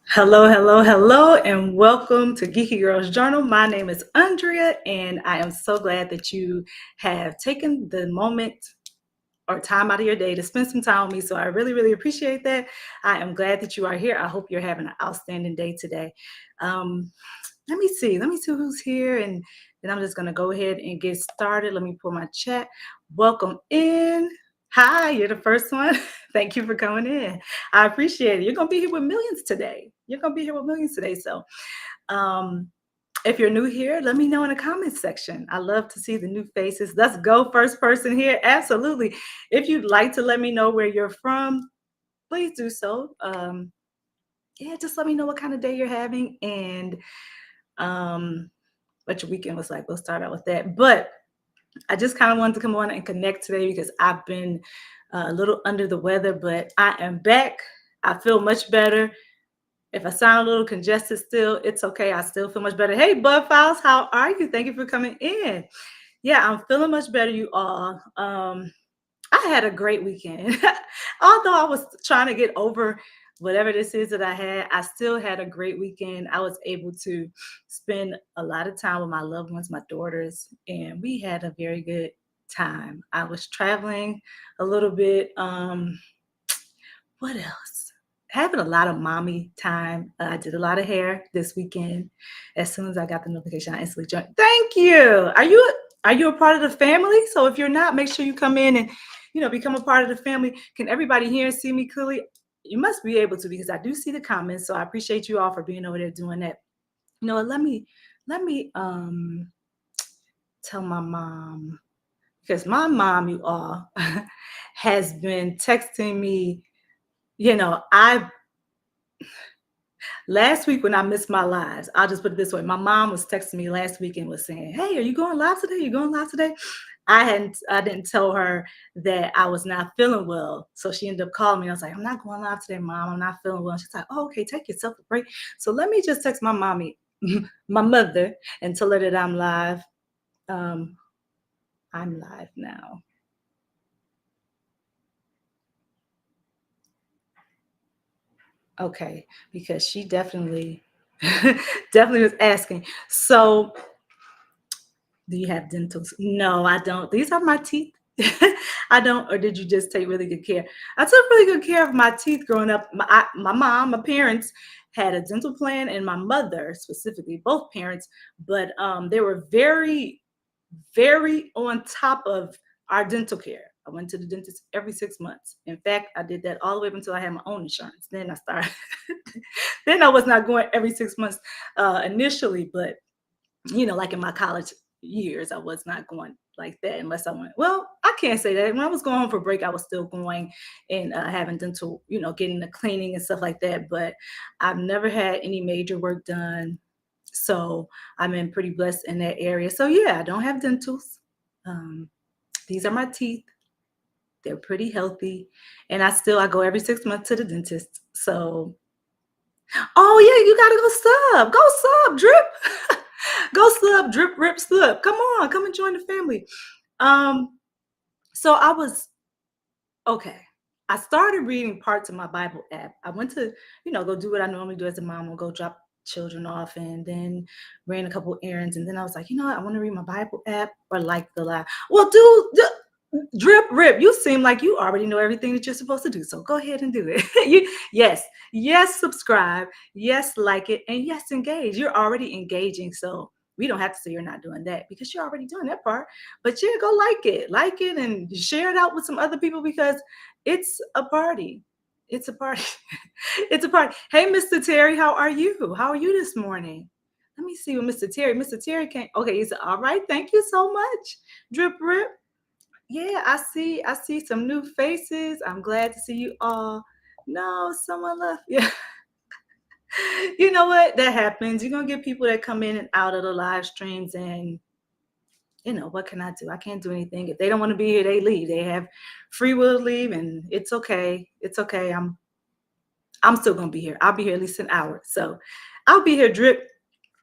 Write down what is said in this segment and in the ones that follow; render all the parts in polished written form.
Hello, hello, hello, and welcome to Geeky Girls Journal. My name is Andrea, and I am so glad that you have taken the moment or time out of your day to spend some time with me. So I really, really appreciate that. I am glad that you are here. I hope you're having an outstanding day today. Um, let me see who's here, and then I'm just gonna go ahead and get started. Let me pull my chat. Welcome in. Hi, you're the first one. Thank you for coming in. I appreciate it. You're gonna be here with millions today. You're gonna be here with millions today. So um if you're new here, let me know in the comments section. I love to see the new faces. Let's go, first person here. Absolutely. If you'd like to let me know where you're from, please do so. Yeah, just let me know what kind of day you're having and um, what your weekend was like. We'll start out with that. But I just kind of wanted to come on and connect today because I've been a little under the weather, but I am back. I feel much better. If I sound a little congested still, it's okay. I still feel much better. Hey, Bud Files, how are you? Thank you for coming in. Yeah, I'm feeling much better, you all. I had a great weekend. Although I was trying to get over whatever this is that I had, I still had a great weekend. I was able to spend a lot of time with my loved ones, my daughters, and we had a very good time. I was traveling a little bit. What else? Having a lot of mommy time. I did a lot of hair this weekend. As soon as I got the notification, I instantly joined. Thank you. Are you a part of the family? So if you're not, make sure you come in and become a part of the family. Can everybody hear and see me clearly? You must be able to because I do see the comments. So I appreciate you all for being over there doing that. What, let me tell my mom because my mom, you all, has been texting me. I Last week when I missed my lives, I'll just put it this way. My mom was texting me last week and was saying, "Hey, are you going live today? You going live today?" I didn't tell her that I was not feeling well. So she ended up calling me. I was like, "I'm not going live today, Mom. I'm not feeling well." And she's like, "Oh, okay, take yourself a break." So let me just text my mommy, my mother, and tell her that I'm live. Um, I'm live now. Okay, because she definitely definitely was asking. So do you have dentals? No, I don't. These are my teeth. I don't. Or did you just take really good care? I took really good care of my teeth growing up. My mom, my parents had a dental plan, and my mother specifically, both parents. But they were very, very on top of our dental care. I went to the dentist every 6 months. In fact, I did that all the way up until I had my own insurance. Then I started. Then I was not going every 6 months initially, but like in my college years, I was not going like that unless I went. Well, I can't say that. When I was going home for break, I was still going and having dental, getting the cleaning and stuff like that. But I've never had any major work done. So I'm in pretty blessed in that area. So yeah, I don't have dentals. Um, these are my teeth. They're pretty healthy. And I go every 6 months to the dentist. So oh yeah, you gotta go sub. Go sub, drip. Go sub, drip, rip, slip. Come on, come and join the family. Um, so I was okay. I started reading parts of my Bible app. I went to, go do what I normally do as a mom. I'll go drop children off and then ran a couple errands. And then I was like, I want to read my Bible app or like the live. Well, drip, rip. You seem like you already know everything that you're supposed to do. So go ahead and do it. Yes, subscribe. Yes, like it. And yes, engage. You're already engaging. So we don't have to say you're not doing that because you're already doing that part. But yeah, go like it, and share it out with some other people because it's a party. It's a party. It's a party. Hey, Mr. Terry, how are you? How are you this morning? Let me see what Mr. Terry. Mr. Terry can't. Okay, he said, all right. Thank you so much. Drip rip. Yeah, I see some new faces. I'm glad to see you all. No, someone left. Yeah. You know what? That happens. You're gonna get people that come in and out of the live streams, and what can I do? I can't do anything. If they don't want to be here, they leave. They have free will to leave, and it's okay. It's okay. I'm still gonna be here. I'll be here at least an hour. So I'll be here, drip.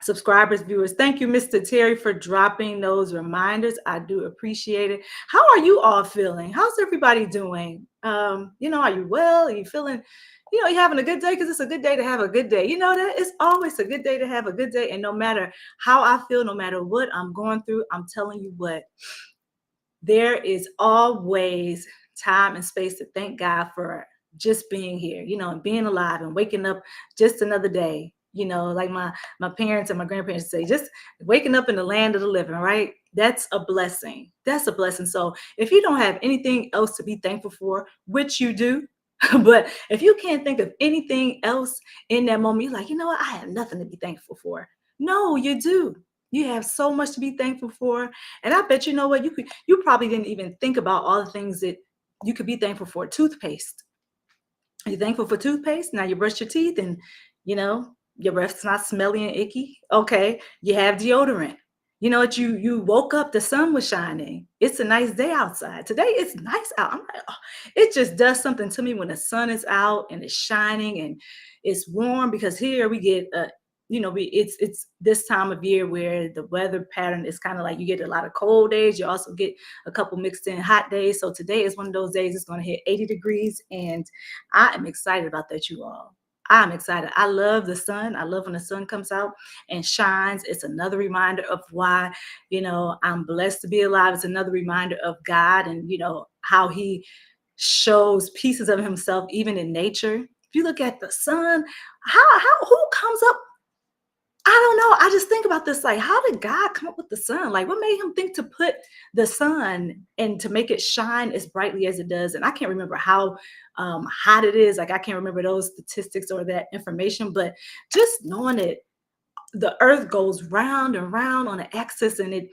subscribers, viewers. Thank you, Mr. Terry, for dropping those reminders. I do appreciate it. How are you all feeling? How's everybody doing? Are you well? Are you feeling, you having a good day? Because it's a good day to have a good day. You know that it's always a good day to have a good day. And no matter how I feel, no matter what I'm going through, I'm telling you what, there is always time and space to thank God for just being here, and being alive and waking up just another day. Like my parents and my grandparents say, just waking up in the land of the living, right? That's a blessing. That's a blessing. So if you don't have anything else to be thankful for, which you do, but if you can't think of anything else in that moment, you're like, you know what? I have nothing to be thankful for. No, you do. You have so much to be thankful for. And I bet what you probably didn't even think about all the things that you could be thankful for. Toothpaste. You're thankful for toothpaste. Now you brush your teeth and your breath's not smelly and icky. Okay. You have deodorant. You know what? You woke up, the sun was shining. It's a nice day outside. Today it's nice out. I'm like, oh, it just does something to me when the sun is out and it's shining and it's warm, because here we get it's this time of year where the weather pattern is kind of like you get a lot of cold days. You also get a couple mixed in hot days. So today is one of those days it's going to hit 80 degrees, and I am excited about that, you all. I'm excited. I love the sun. I love when the sun comes out and shines. It's another reminder of why, I'm blessed to be alive. It's another reminder of God and, how he shows pieces of himself even in nature. If you look at the sun, who comes up? I don't know. I just think about this, like, how did God come up with the sun? Like, what made him think to put the sun and to make it shine as brightly as it does? And I can't remember how hot it is. Like, I can't remember those statistics or that information, but just knowing it, the earth goes round and round on an axis, and it,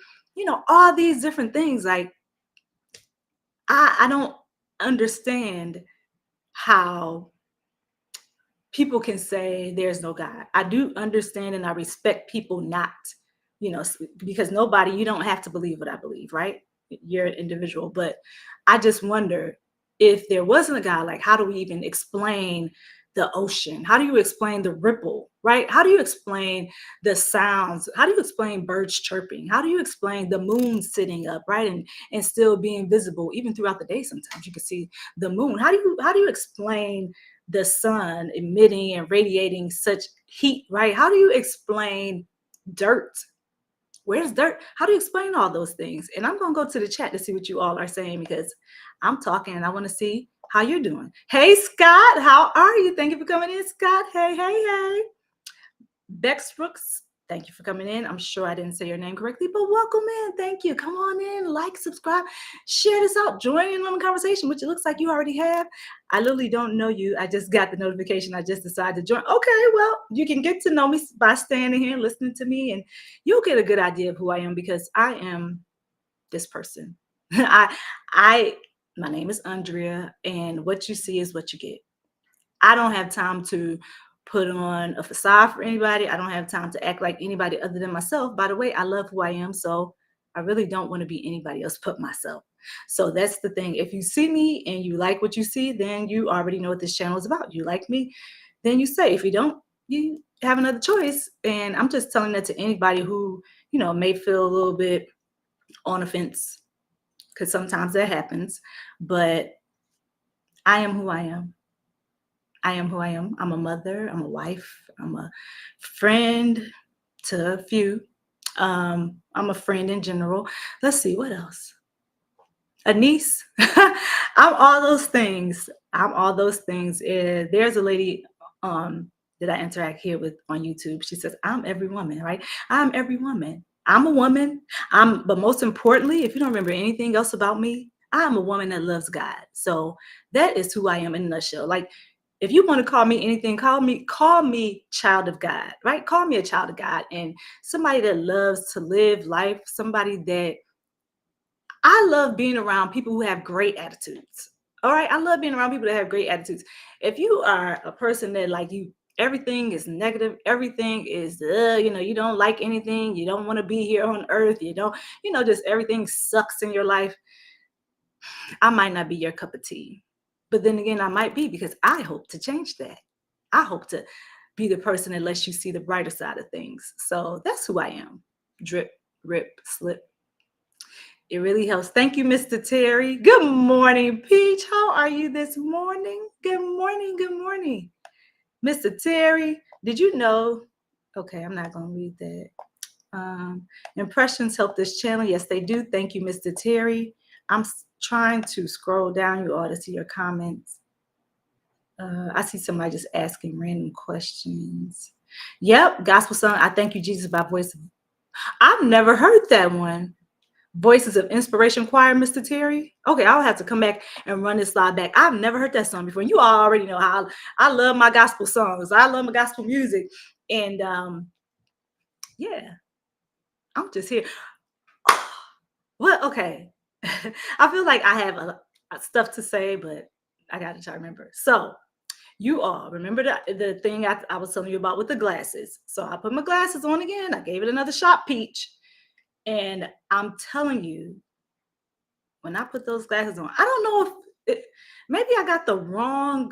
all these different things. Like, I don't understand how people can say there's no God. I do understand and I respect people not, because nobody, you don't have to believe what I believe, right? You're an individual. But I just wonder, if there wasn't a God, like, how do we even explain the ocean? How do you explain the ripple, right? How do you explain the sounds? How do you explain birds chirping? How do you explain the moon sitting up, right? And still being visible even throughout the day. Sometimes you can see the moon. How do you explain the sun emitting and radiating such heat, right? How do you explain dirt? Where's dirt? How do you explain all those things? And I'm going to go to the chat to see what you all are saying, because I'm talking and I want to see how you're doing. Hey, Scott, how are you? Thank you for coming in, Scott. Hey, hey, hey. Bex Brooks, thank you for coming in. I'm sure I didn't say your name correctly, but welcome in. Thank you. Come on in, like, subscribe, share this out, join in on the conversation, which it looks like you already have. I literally don't know you. I just got the notification. I just decided to join. Okay, well, you can get to know me by standing here, listening to me, and you'll get a good idea of who I am, because I am this person. My name is Andrea, and what you see is what you get. I don't have time to put on a facade for anybody. I don't have time to act like anybody other than myself. By the way, I love who I am, so I really don't want to be anybody else but myself. So that's the thing. If you see me and you like what you see, then you already know what this channel is about. You like me, then you say. If you don't, you have another choice. And I'm just telling that to anybody who, may feel a little bit on the fence, because sometimes that happens. But I am who I am. I am who I am. I'm a mother. I'm a wife. I'm a friend to a few. I'm a friend in general. Let's see, what else? A niece. I'm all those things. I'm all those things. There's a lady that I interact here with on YouTube. She says, I'm every woman, right? I'm every woman. I'm a woman. But most importantly, if you don't remember anything else about me, I'm a woman that loves God. So that is who I am in a nutshell. Like, if you want to call me anything, call me child of God, right? Call me a child of God, and somebody that loves to live life, somebody that, I love being around people who have great attitudes. All right. I love being around people that have great attitudes. If you are a person that, like, everything is negative, everything is, you don't like anything, you don't want to be here on earth, you don't, just everything sucks in your life, I might not be your cup of tea. But then again, I might be, because I hope to change that. I hope to be the person that lets you see the brighter side of things. So that's who I am. Drip, rip, slip. It really helps. Thank you, Mr. Terry. Good morning, Peach. How are you this morning? Good morning. Good morning. Mr. Terry, did you know? Okay, I'm not going to read that. Impressions help this channel. Yes, they do. Thank you, Mr. Terry. I'm trying to scroll down. You ought to see your comments. I see somebody just asking random questions. Yep, gospel song. I thank you, Jesus, by voice. I've never heard that one. Voices of Inspiration Choir, Mr. Terry. Okay, I'll have to come back and run this slide back. I've never heard that song before. You all already know how I love my gospel songs. I love my gospel music. And yeah, I'm just here. Well, okay. I feel like I have a stuff to say, but I got to try to remember. So you all remember the thing I was telling you about with the glasses. So I put my glasses on again. I gave it another shot, Peach. And I'm telling you, when I put those glasses on, I don't know if maybe I got the wrong,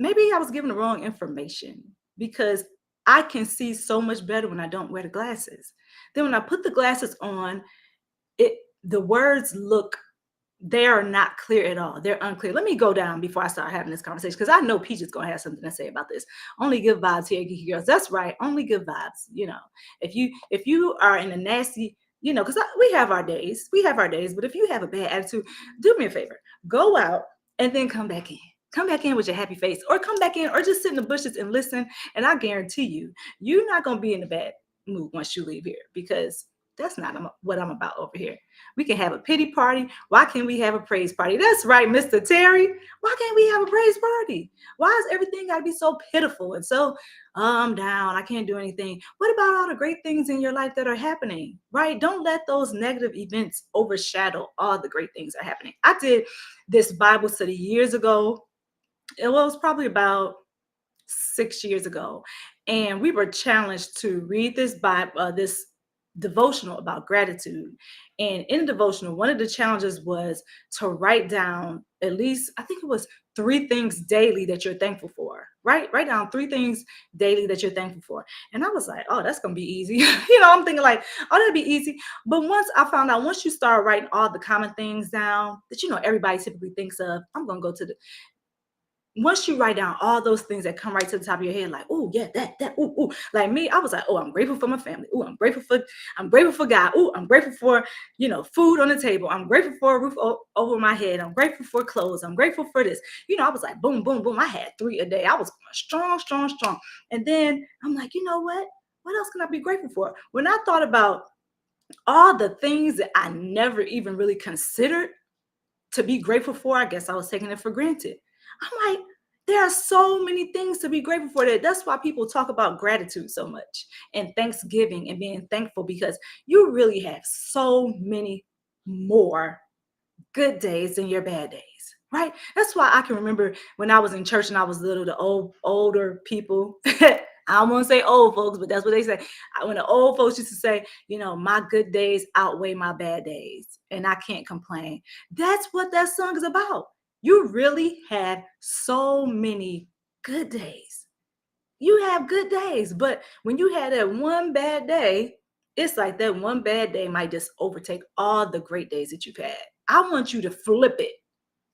maybe I was given the wrong information, because I can see so much better when I don't wear the glasses. Then when I put the glasses on, the words look, they are not clear at all. They're unclear. Let me go down before I start having this conversation, because I know Peach is going to have something to say about this. Only good vibes here, Geeky Girls. That's right. Only good vibes. You know, if you are in a nasty, you know, because we have our days. We have our days. But if you have a bad attitude, do me a favor. Go out and then come back in. Come back in with your happy face, or come back in, or just sit in the bushes and listen. And I guarantee you, you're not going to be in a bad mood once you leave here, because that's not what I'm about over here. We can have a pity party. Why can't we have a praise party? That's right, Mr. Terry. Why can't we have a praise party? Why is everything got to be so pitiful and so I'm down? I can't do anything. What about all the great things in your life that are happening, right? Don't let those negative events overshadow all the great things that are happening. I did this Bible study years ago. It was probably about 6 years ago. And we were challenged to read this Bible, this devotional about gratitude. And in the devotional, one of the challenges was to write down at least, I think it was 3 things daily that you're thankful for, right? Write down 3 things daily that you're thankful for. And I was like, oh, that's going to be easy. I'm thinking like, oh, that'd be easy. But once I found out, once you start writing all the common things down that, everybody typically thinks of, I'm going to go to the, once you write down all those things that come right to the top of your head, like, oh yeah, that, ooh. Like me, I was like, oh, I'm grateful for my family. Oh, I'm grateful for God. Oh, I'm grateful for, food on the table. I'm grateful for a roof over my head. I'm grateful for clothes. I'm grateful for this. I was like, boom, boom, boom. I had 3 a day. I was strong. And then I'm like, you know what? What else can I be grateful for? When I thought about all the things that I never even really considered to be grateful for, I guess I was taking it for granted. I'm like, there are so many things to be grateful for. That's why people talk about gratitude so much, and Thanksgiving and being thankful, because you really have so many more good days than your bad days, right? That's why I can remember when I was in church and I was little, the older people, I don't want to say old folks, but that's what they say. When the old folks used to say, my good days outweigh my bad days, and I can't complain. That's what that song is about. You really have so many good days. You have good days, but when you had that one bad day, it's like that one bad day might just overtake all the great days that you've had. I want you to flip it.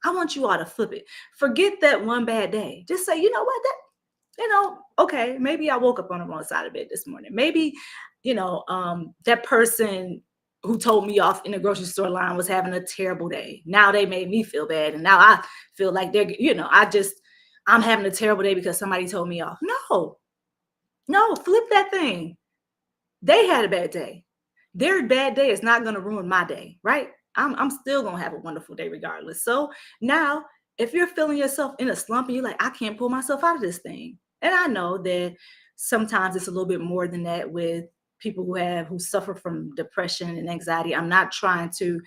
I want you all to flip it. Forget that one bad day. Just say, you know what, okay, maybe I woke up on the wrong side of bed this morning. Maybe, that person who told me off in the grocery store line was having a terrible day. Now they made me feel bad. And now I feel like I'm having a terrible day because somebody told me off. No, flip that thing. They had a bad day. Their bad day is not going to ruin my day, right? I'm still going to have a wonderful day regardless. So now, if you're feeling yourself in a slump and you're like, I can't pull myself out of this thing. And I know that sometimes it's a little bit more than that with people who suffer from depression and anxiety. I'm not trying to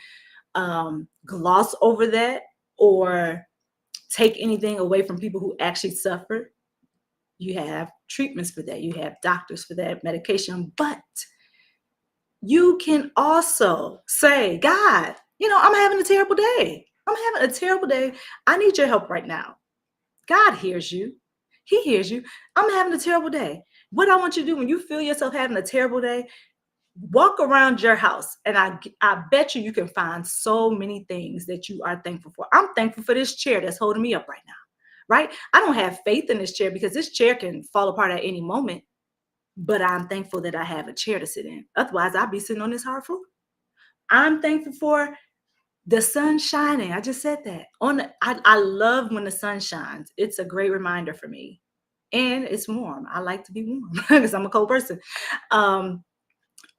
gloss over that or take anything away from people who actually suffer. You have treatments for that. You have doctors for that, medication. But you can also say, God, I'm having a terrible day. I'm having a terrible day. I need your help right now. God hears you. He hears you. I'm having a terrible day. What I want you to do when you feel yourself having a terrible day, walk around your house, and I bet you can find so many things that you are thankful for. I'm thankful for this chair that's holding me up right now, right? I don't have faith in this chair because this chair can fall apart at any moment, but I'm thankful that I have a chair to sit in. Otherwise, I'd be sitting on this hard floor. I'm thankful for the sun shining. I just said that. I love when the sun shines. It's a great reminder for me. And it's warm. I like to be warm because I'm a cold person. Um,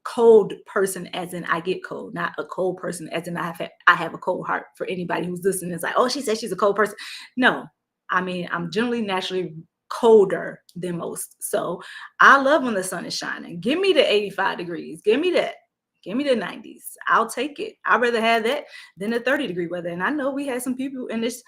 Cold person as in I get cold, not a cold person as in I have a cold heart. For anybody who's listening, it's like, oh, she said she's a cold person. No, I mean, I'm generally naturally colder than most. So I love when the sun is shining. Give me the 85 degrees. Give me that. Give me the 90s. I'll take it. I'd rather have that than the 30-degree weather. And I know we had some people in this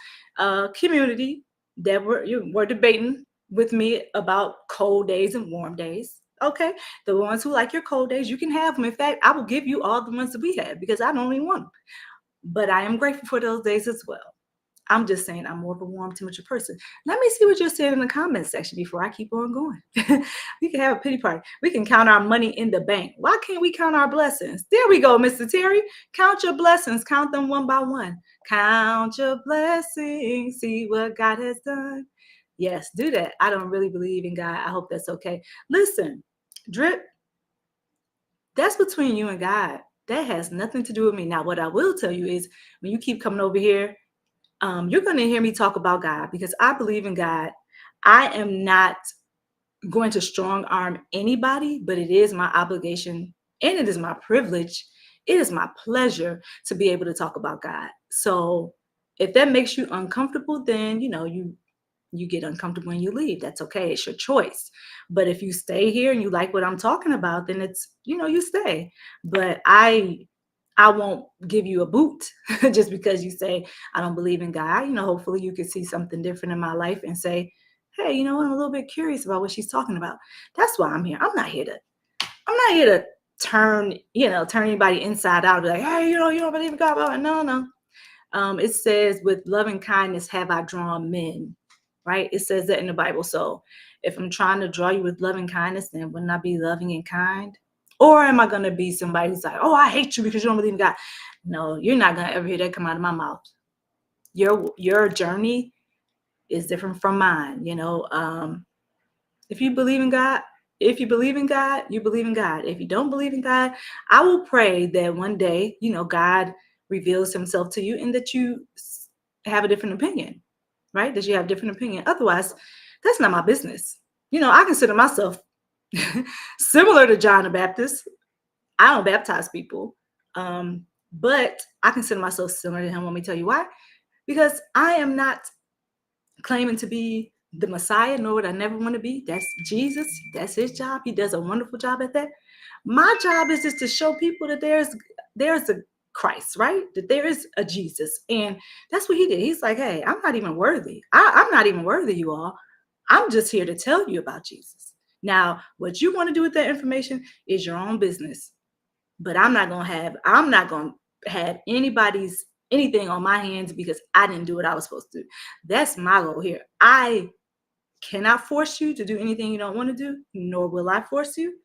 community that were debating with me about cold days and warm days. Okay, the ones who like your cold days, you can have them. In fact, I will give you all the ones that we have because I don't even want them. But I am grateful for those days as well. I'm just saying I'm more of a warm temperature person. Let me see what you're saying in the comments section before I keep on going. We can have a pity party. We can count our money in the bank. Why can't we count our blessings? There we go, Mr. Terry. Count your blessings. Count them one by one. Count your blessings. See what God has done. Yes, do that. I don't really believe in God. I hope that's okay. Listen, drip, that's between you and God. That has nothing to do with me. Now, what I will tell you is when you keep coming over here, you're going to hear me talk about God because I believe in God. I am not going to strong arm anybody, but it is my obligation and it is my privilege. It is my pleasure to be able to talk about God. So if that makes you uncomfortable, then you get uncomfortable and you leave. That's okay. It's your choice. But if you stay here and you like what I'm talking about, then it's, you stay. But I won't give you a boot just because you say I don't believe in God. Hopefully you can see something different in my life and say, hey, you know what? I'm a little bit curious about what she's talking about. That's why I'm here. I'm not here to turn anybody inside out. Be like, hey, you don't believe in God. No. It says, with loving kindness have I drawn men, right? It says that in the Bible. So if I'm trying to draw you with loving kindness, then wouldn't I be loving and kind? Or am I going to be somebody who's like, oh, I hate you because you don't believe in God? No, you're not going to ever hear that come out of my mouth. Your journey is different from mine. If you believe in God, you believe in God. If you don't believe in God, I will pray that one day, God reveals himself to you and that you have a different opinion, right? That you have a different opinion. Otherwise, that's not my business. I consider myself similar to John the Baptist. I don't baptize people, but I consider myself similar to him. Let me tell you why. Because I am not claiming to be the Messiah, nor would I never want to be. That's Jesus. That's his job. He does a wonderful job at that. My job is just to show people that there's a Christ, right? That there is a Jesus. And that's what he did. He's like, hey, I'm not even worthy. I'm not even worthy, you all. I'm just here to tell you about Jesus. Now, what you want to do with that information is your own business. But I'm not gonna have anything on my hands because I didn't do what I was supposed to do. That's my goal here. I cannot force you to do anything you don't want to do, nor will I force you.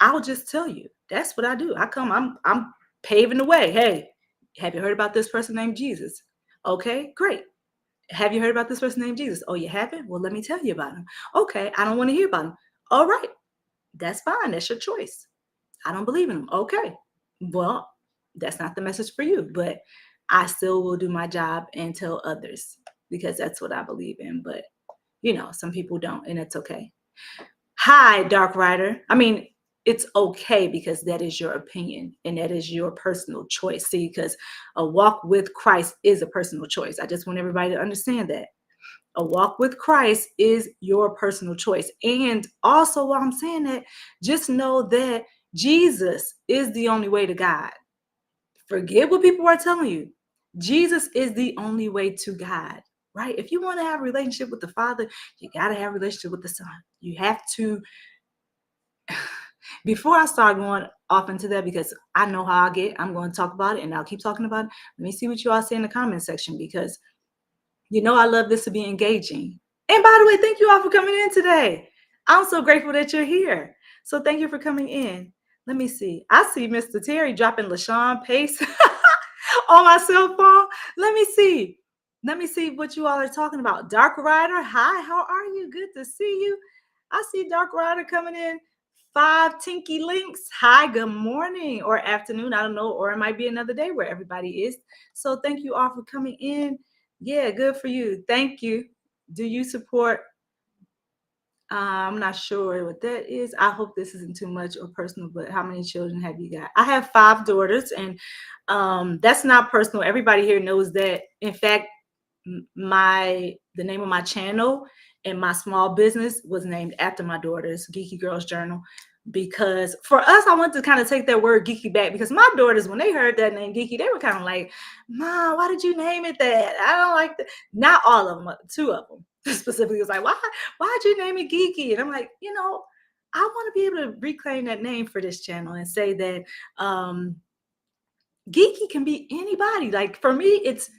I'll just tell you. That's what I do. I'm paving the way. Hey, have you heard about this person named Jesus? Okay, great. Have you heard about this person named Jesus? Oh, you haven't? Well, let me tell you about him. Okay, I don't want to hear about him. All right, that's fine. That's your choice. I don't believe in him. Okay, well, that's not the message for you, but I still will do my job and tell others because that's what I believe in. But, some people don't, and it's okay. Hi, Dark Rider. I mean, it's okay because that is your opinion and that is your personal choice. See, because a walk with Christ is a personal choice. I just want everybody to understand that. A walk with Christ is your personal choice. And also, while I'm saying that, just know that Jesus is the only way to God. Forget what people are telling you. Jesus is the only way to God, right? If you want to have a relationship with the Father, you got to have a relationship with the Son. You have to. Before I start going off into that, because I know how I get, I'm going to talk about it and I'll keep talking about it. Let me see what you all say in the comment section because I love this to be engaging. And by the way, thank you all for coming in today. I'm so grateful that you're here. So thank you for coming in. Let me see. I see Mr. Terry dropping LaShawn Pace on my cell phone. Let me see. Let me see what you all are talking about. Dark Rider, hi, how are you? Good to see you. I see Dark Rider coming in. Five Tinky Links. Hi, good morning or afternoon. I don't know, or it might be another day where everybody is. So thank you all for coming in. Yeah, good for you. Thank you. Do you support? I'm not sure what that is. I hope this isn't too much or personal, but how many children have you got? I have 5 daughters, and that's not personal. Everybody here knows that. In fact, the name of my channel and my small business was named after my daughters, Geeky Girls Journal, because for us, I want to kind of take that word geeky back, because my daughters, when they heard that name geeky, they were kind of like, Mom, why did you name it that? I don't like that. Not all of them, 2 of them specifically was like, why'd you name it geeky? And I'm like, I want to be able to reclaim that name for this channel and say that geeky can be anybody. Like for me, it's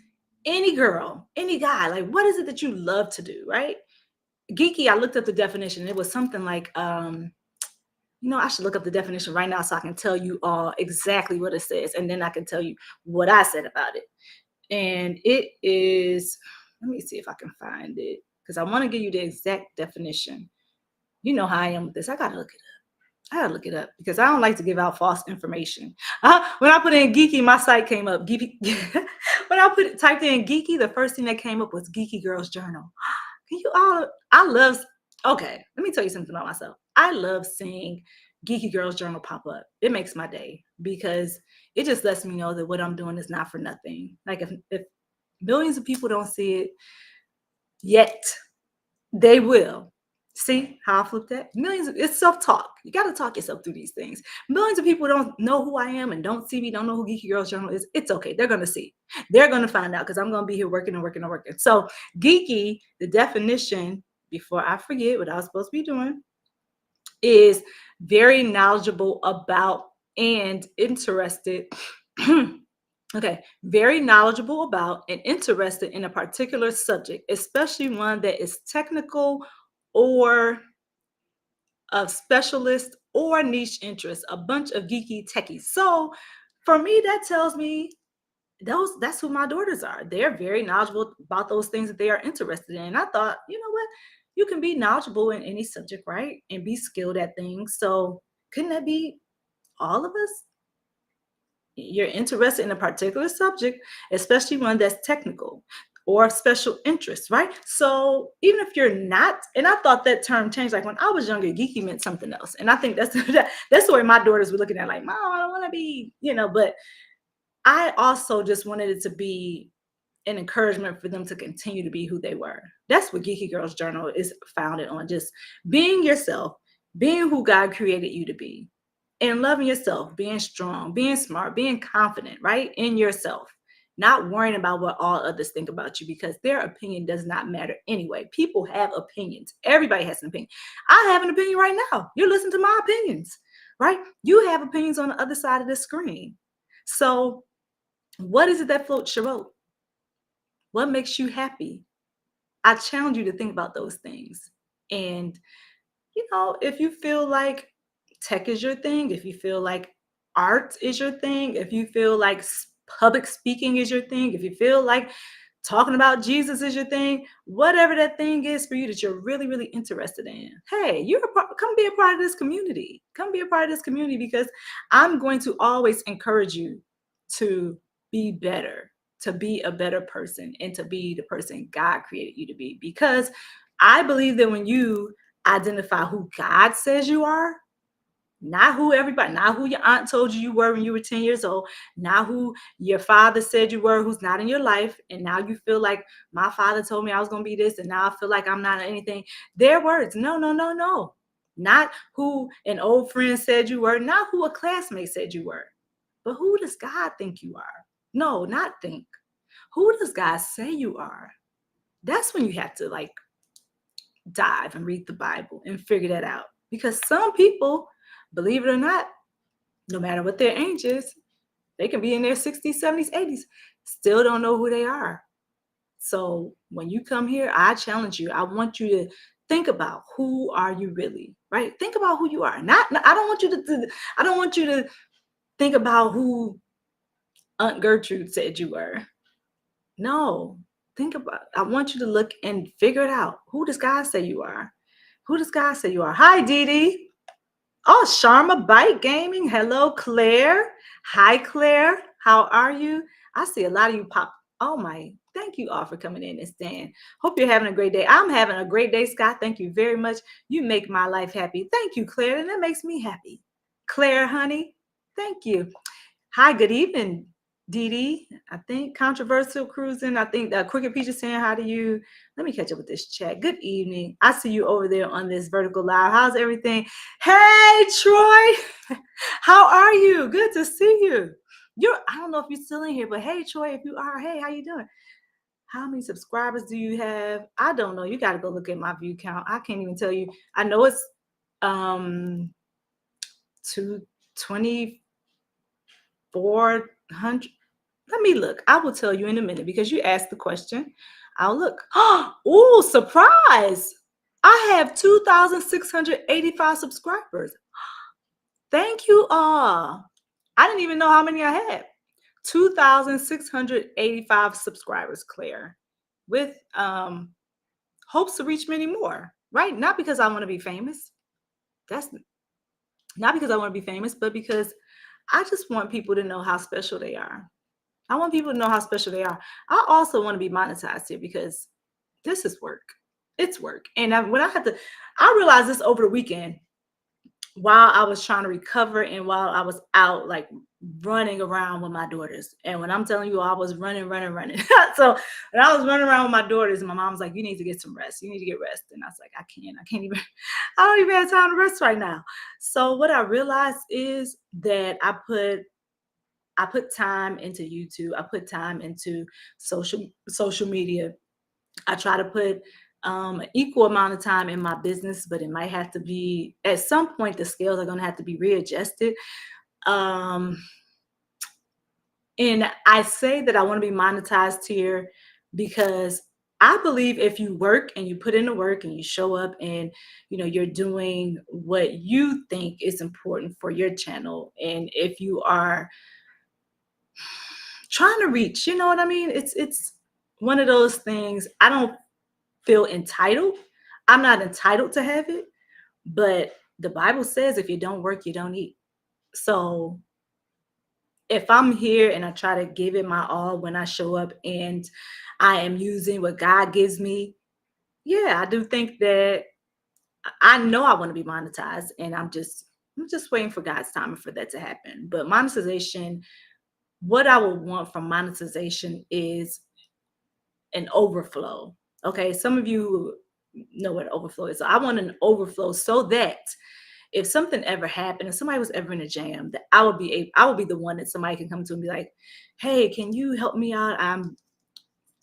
any girl, any guy. Like, what is it that you love to do, right? Geeky, I looked up the definition. It was something like, I should look up the definition right now so I can tell you all exactly what it says. And then I can tell you what I said about it. And it is, let me see if I can find it, because I want to give you the exact definition. You know how I am with this. I got to look it up. I gotta look it up because I don't like to give out false information. When I put in geeky, my site came up. Geeky. When I typed in geeky, the first thing that came up was Geeky Girls Journal. Can you all? Okay, let me tell you something about myself. I love seeing Geeky Girls Journal pop up. It makes my day because it just lets me know that what I'm doing is not for nothing. Like if millions of people don't see it yet, they will. See how I flipped that? It's self-talk. You got to talk yourself through these things. Millions of people don't know who I am and don't see me, don't know who Geeky Girls Journal is. It's okay. They're going to see. They're going to find out because I'm going to be here working and working and working. So geeky, the definition, before I forget what I was supposed to be doing, is very knowledgeable about and interested. Okay, very knowledgeable about and interested in a particular subject, especially one that is technical or of specialist or niche interest, a bunch of geeky techies. So for me, that tells me that's who my daughters are. They're very knowledgeable about those things that they are interested in. And I thought, you know what? You can be knowledgeable in any subject, right? And be skilled at things. So couldn't that be all of us? You're interested in a particular subject, especially one that's technical or of special interest, right? So even if you're not, and I thought that term changed. Like when I was younger, geeky meant something else. And I think that's that's the way my daughters were looking at it, like, Mom, I don't want to be, but I also just wanted it to be an encouragement for them to continue to be who they were. That's what Geeky Girls Journal is founded on, just being yourself, being who God created you to be, and loving yourself, being strong, being smart, being confident, right? In yourself, not worrying about what all others think about you, because their opinion does not matter anyway. People have opinions. Everybody has an opinion. I have an opinion right now. You're listening to my opinions, right? You have opinions on the other side of the screen. So what is it that floats your boat? What makes you happy? I challenge you to think about those things. And, if you feel like tech is your thing, if you feel like art is your thing, if you feel like public speaking is your thing, if you feel like talking about Jesus is your thing, whatever that thing is for you that you're really, really interested in, hey, come be a part of this community. Come be a part of this community, because I'm going to always encourage you to be better, to be a better person, and to be the person God created you to be. Because I believe that when you identify who God says you are, not who your aunt told you were when you were 10 years old, not who your father said you were, who's not in your life, and now you feel like my father told me I was going to be this, and now I feel like I'm not anything. Their words. No, no, no, no. Not who an old friend said you were, not who a classmate said you were, but who does God think you are? No, not think. Who does God say you are? That's when you have to dive and read the Bible and figure that out. Because some people, believe it or not, no matter what their age is, they can be in their 60s, 70s, 80s, still don't know who they are. So when you come here, I challenge you. I want you to think about who are you really, right? Think about who you are. I don't want you I don't want you to think about who Aunt Gertrude said you were. No, think about. I want you to look and figure it out. Who does God say you are? Who does God say you are? Hi, Dee Dee. Oh, Sharma Bike Gaming. Hello, Claire. Hi, Claire. How are you? I see a lot of you pop. Oh my, thank you all for coming in and staying. Hope you're having a great day. I'm having a great day, Scott. Thank you very much. You make my life happy. Thank you, Claire. And that makes me happy. Claire, honey, thank you. Hi, good evening, Dee Dee. I think controversial cruising. I think Cricket Peach is saying hi to you. Let me catch up with this chat. Good evening. I see you over there on this vertical live. How's everything? Hey, Troy. How are you? Good to see you. I don't know if you're still in here, but hey, Troy, if you are, hey, how you doing? How many subscribers do you have? I don't know. You got to go look at my view count. I can't even tell you. I know it's 220. 400. Let me look. I will tell you in a minute because you asked the question. I'll look. Oh, surprise. I have 2,685 subscribers. Thank you all. I didn't even know how many I had. 2,685 subscribers, Claire, with hopes to reach many more, right? Not because I want to be famous. That's not because I want to be famous, but because I just want people to know how special they are. I want people to know how special they are. I also want to be monetized here because this is work. It's work. And I realized this over the weekend while I was trying to recover and while I was out like running around with my daughters. And when I'm telling you, I was running. So when I was running around with my daughters, my mom was like, you need to get some rest. You need to get rest. And I was like, I can't even, I don't even have time to rest right now. So what I realized is that I put time into YouTube. I put time into social media. I try to put equal amount of time in my business, but it might have to be at some point the scales are going to have to be readjusted. Um, and I say that I want to be monetized here because I believe if you work and you put in the work and you show up and you're doing what you think is important for your channel, and if you are trying to reach, you know what I mean? It's one of those things. I don't feel entitled. I'm not entitled to have it, but the Bible says if you don't work, you don't eat. So if I'm here and I try to give it my all when I show up and I am using what God gives me, yeah, I do think that I know I want to be monetized, and I'm just waiting for God's timing for that to happen. But monetization, what I would want from monetization is an overflow. Okay, some of you know what overflow is. So I want an overflow so that if something ever happened, if somebody was ever in a jam, that I would be the one that somebody can come to and be like, "Hey, can you help me out? I'm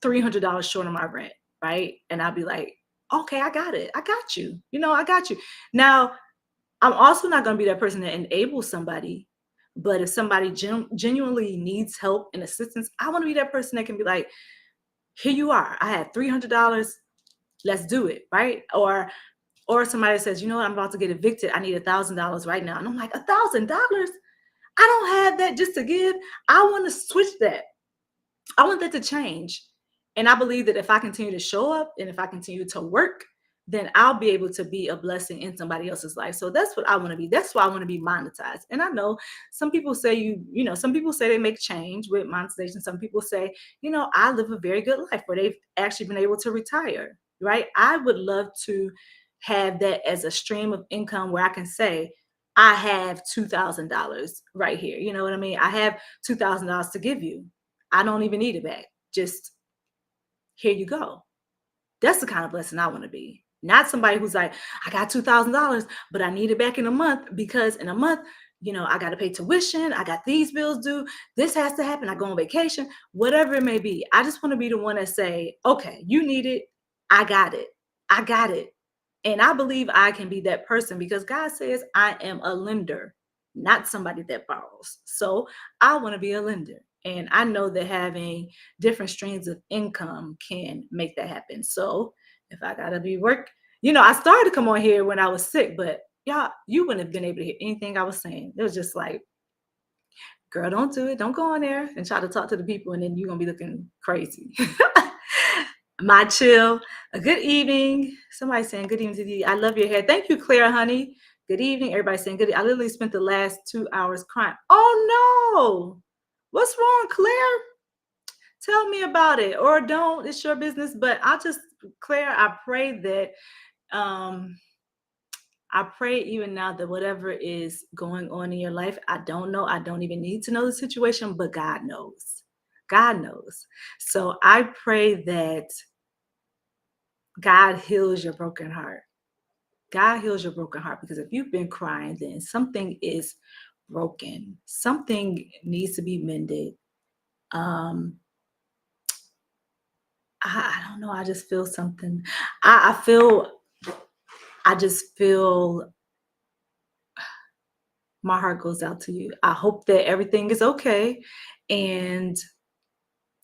$300 short on my rent," right? And I'll be like, "Okay, I got it. I got you. I got you." Now, I'm also not going to be that person that enables somebody. But if somebody genuinely needs help and assistance, I want to be that person that can be like, here you are. I had $300. Let's do it, right? Or somebody says, you know what, I'm about to get evicted. I need $1,000 right now. And I'm like, $1,000? I don't have that just to give. I want to switch that. I want that to change. And I believe that if I continue to show up and if I continue to work, then I'll be able to be a blessing in somebody else's life. So that's what I want to be. That's why I want to be monetized. And I know some people say some people say they make change with monetization. Some people say, I live a very good life where they've actually been able to retire, right? I would love to have that as a stream of income where I can say, I have $2,000 right here. You know what I mean? I have $2,000 to give you. I don't even need it back. Just here you go. That's the kind of blessing I want to be. Not somebody who's like, I got $2,000, but I need it back in a month because in a month, I got to pay tuition. I got these bills due. This has to happen. I go on vacation, whatever it may be. I just want to be the one that say, okay, you need it. I got it. I got it. And I believe I can be that person because God says I am a lender, not somebody that borrows. So I want to be a lender. And I know that having different streams of income can make that happen. So if I gotta be work, I started to come on here when I was sick, but y'all, you wouldn't have been able to hear anything I was saying. It was just like, girl, don't do it. Don't go on there and try to talk to the people, and then you're gonna be looking crazy. My chill. A good evening. Somebody saying good evening to you. I love your hair. Thank you, Claire, honey. Good evening. Everybody saying good. I literally spent the last 2 hours crying. Oh no. What's wrong, Claire? Tell me about it. Or don't. It's your business. But Claire, um I pray even now that whatever is going on in your life, I don't know. I don't even need to know the situation, but God knows. God knows. So I pray that God heals your broken heart. God heals your broken heart, because if you've been crying, then something is broken. Something needs to be mended. Um, I don't know. I just feel something. I just feel my heart goes out to you. I hope that everything is okay. And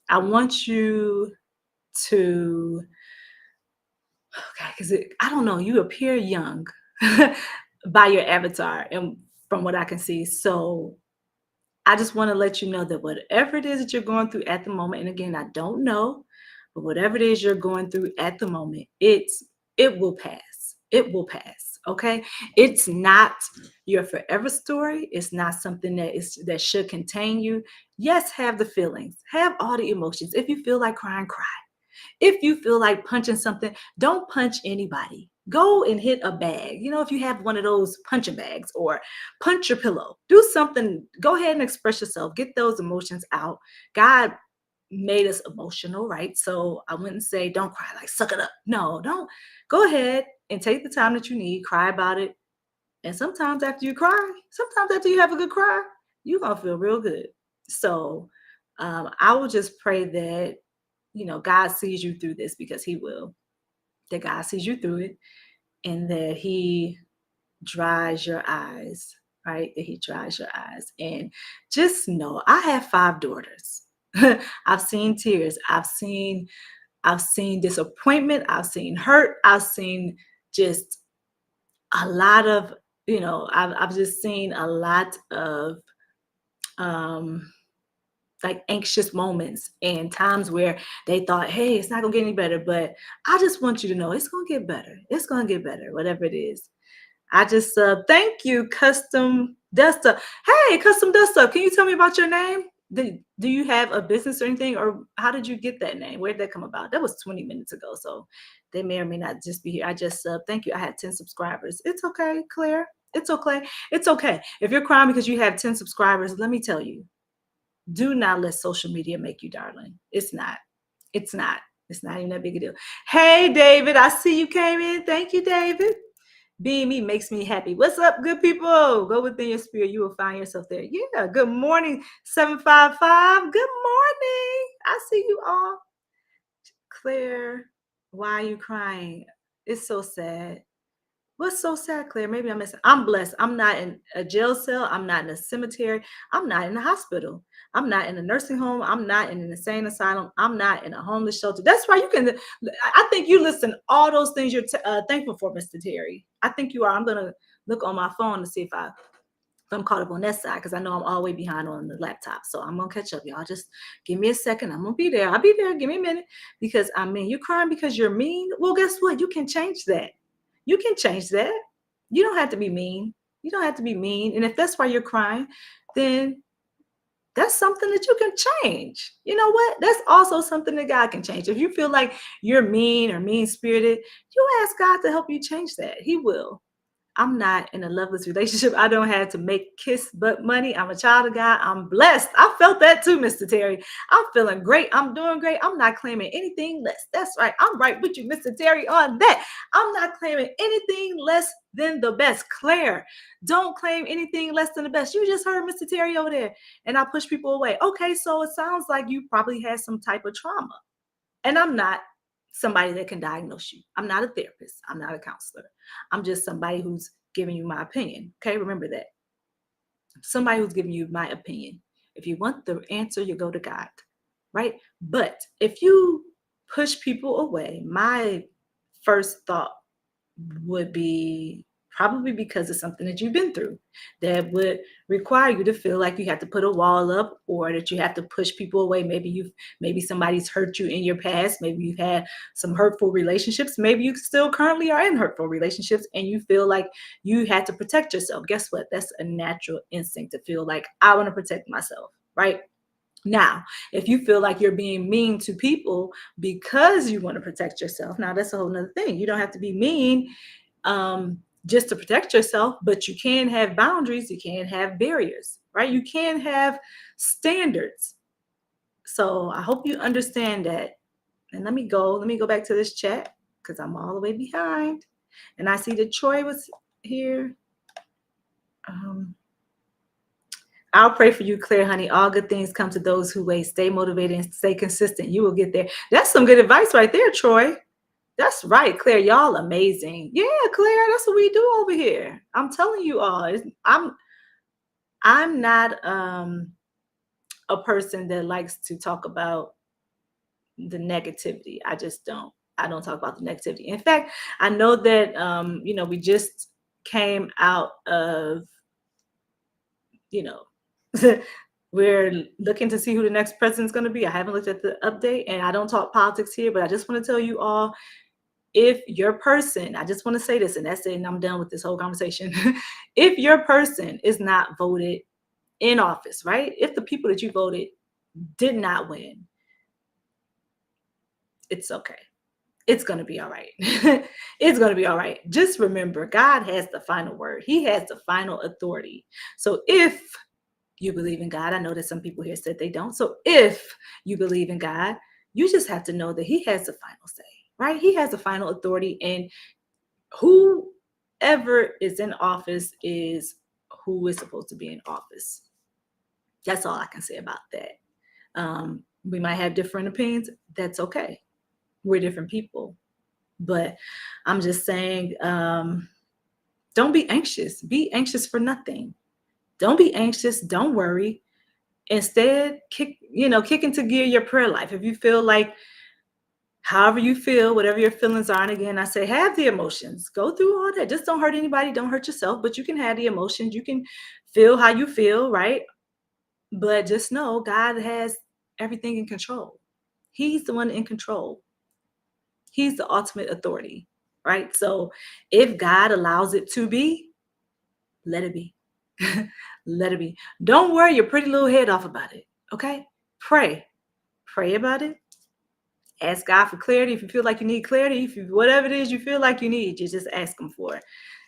I want you to, okay, because I don't know, you appear young by your avatar, and from what I can see. So I just want to let you know that whatever it is that you're going through at the moment, and again, I don't know, but whatever it is you're going through at the moment, it will pass. It will pass. Okay. It's not your forever story. It's not something that should contain you. Yes, have the feelings, have all the emotions. If you feel like crying, cry. If you feel like punching something, don't punch anybody. Go and hit a bag. If you have one of those punching bags, or punch your pillow, do something. Go ahead and express yourself. Get those emotions out. God made us emotional, right? So I wouldn't say don't cry, like suck it up. No, don't. Go ahead and take the time that you need, cry about it. And sometimes after you cry, sometimes after you have a good cry, you're going to feel real good. So I will just pray that God sees you through this, because he will, that God sees you through it, and that he dries your eyes, right? That he dries your eyes. And just know, I have 5 daughters. I've seen tears. I've seen disappointment. I've seen hurt. I've seen just a lot of, I've just seen a lot of, um, like anxious moments and times where they thought, hey, it's not gonna get any better. But I just want you to know it's gonna get better. It's gonna get better, whatever it is. I just thank you, Custom Duster. Hey, Custom Duster, can you tell me about your name? Do you have a business or anything, or how did you get that name? Where did that come about? That was 20 minutes ago, so they may or may not just be here. I just thank you. I had 10 subscribers. It's okay, Claire. It's okay. It's okay. If you're crying because you have 10 subscribers, let me tell you, do not let social media make you, darling. It's not. It's not. It's not even that big a deal. Hey, David, I see you came in. Thank you, David. Being me makes me happy. What's up, good people? Go within your spirit. You will find yourself there. Yeah. Good morning, 755. Good morning. I see you all. Claire, why are you crying? It's so sad. What's so sad, Claire? Maybe I'm missing. I'm blessed. I'm not in a jail cell. I'm not in a cemetery. I'm not in a hospital. I'm not in a nursing home. I'm not in an insane asylum. I'm not in a homeless shelter. That's why you can. I think you listen all those things you're thankful for, Mr. Terry. I think you are. I'm gonna look on my phone to see if I'm caught up on that side, because I know I'm all the way behind on the laptop. So I'm gonna catch up, y'all. Just give me a second. I'm gonna be there. I'll be there. Give me a minute. Because I mean, you're crying because you're mean. Well, guess what? You can change that. You can change that. You don't have to be mean. You don't have to be mean. And if that's why you're crying, then that's something that you can change. You know what? That's also something that God can change. If you feel like you're mean or mean spirited, you ask God to help you change that. He will. I'm not in a loveless relationship. I don't have to make kiss butt money. I'm a child of God. I'm blessed. I felt that too, Mr. Terry. I'm feeling great. I'm doing great. I'm not claiming anything less. That's right. I'm right with you, Mr. Terry, on that. I'm not claiming anything less than the best. Claire, don't claim anything less than the best. You just heard Mr. Terry over there, and I push people away. Okay, so it sounds like you probably had some type of trauma. And I'm not somebody that can diagnose you. I'm not a therapist. I'm not a counselor. I'm just somebody who's giving you my opinion. Okay, remember that. Somebody who's giving you my opinion. If you want the answer, you go to God, right? But if you push people away, my first thought would be probably because of something that you've been through that would require you to feel like you have to put a wall up, or that you have to push people away. Maybe somebody's hurt you in your past. Maybe you've had some hurtful relationships. Maybe you still currently are in hurtful relationships and you feel like you had to protect yourself. Guess what? That's a natural instinct to feel like I want to protect myself, right? Now, if you feel like you're being mean to people because you want to protect yourself, now that's a whole nother thing. You don't have to be mean just to protect yourself, but you can have boundaries, you can have barriers, right? You can have standards. So I hope you understand that. And let me go back to this chat because I'm all the way behind. And I see that Troy was here. I'll pray for you, Claire, honey. All good things come to those who wait. Stay motivated and stay consistent. You will get there. That's some good advice right there, Troy. That's right, Claire. Y'all amazing. Yeah, Claire, that's what we do over here. I'm telling you all. I'm not a person that likes to talk about the negativity. I just don't. I don't talk about the negativity. In fact, I know that we just came out of, you know, we're looking to see who the next president's going to be. I haven't looked at the update, and I don't talk politics here, but I just want to tell you all, if your person, I just want to say this, and that's it, and I'm done with this whole conversation. If your person is not voted in office, right? If the people that you voted did not win, it's okay. It's going to be all right. It's going to be all right. Just remember, God has the final word. He has the final authority. So if you believe in God, I know that some people here said they don't. So if you believe in God, you just have to know that He has the final say, right? He has the final authority, and whoever is in office is who is supposed to be in office. That's all I can say about that. We might have different opinions. That's okay. We're different people. But I'm just saying, don't be anxious. Be anxious for nothing. Don't be anxious. Don't worry. Instead, kick into gear your prayer life. If you feel like, however you feel, whatever your feelings are, and again, I say, have the emotions. Go through all that. Just don't hurt anybody. Don't hurt yourself. But you can have the emotions. You can feel how you feel, right? But just know God has everything in control. He's the one in control. He's the ultimate authority, right? So if God allows it to be, let it be. Let it be. Don't worry your pretty little head off about it, okay? Pray. Pray about it. Ask God for clarity. If you feel like you need clarity, whatever it is you feel like you need, you just ask Him for it.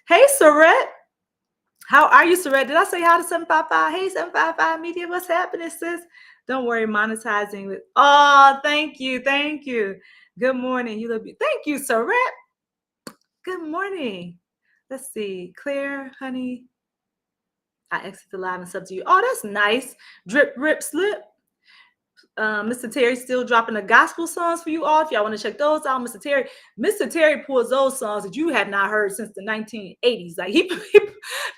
Hey, Surette. How are you, Surette? Did I say hi to 755? Hey, 755 Media, what's happening, sis? Don't worry, monetizing with. Oh, thank you. Thank you. Good morning. You look. Thank you, Surette. Good morning. Let's see. Claire, honey. I exit the live and sub to you. Oh, that's nice. Drip, rip, slip. Mr. Terry still dropping the gospel songs for you all. If y'all want to check those out, Mr. Terry pulls those songs that you have not heard since the 1980s. Like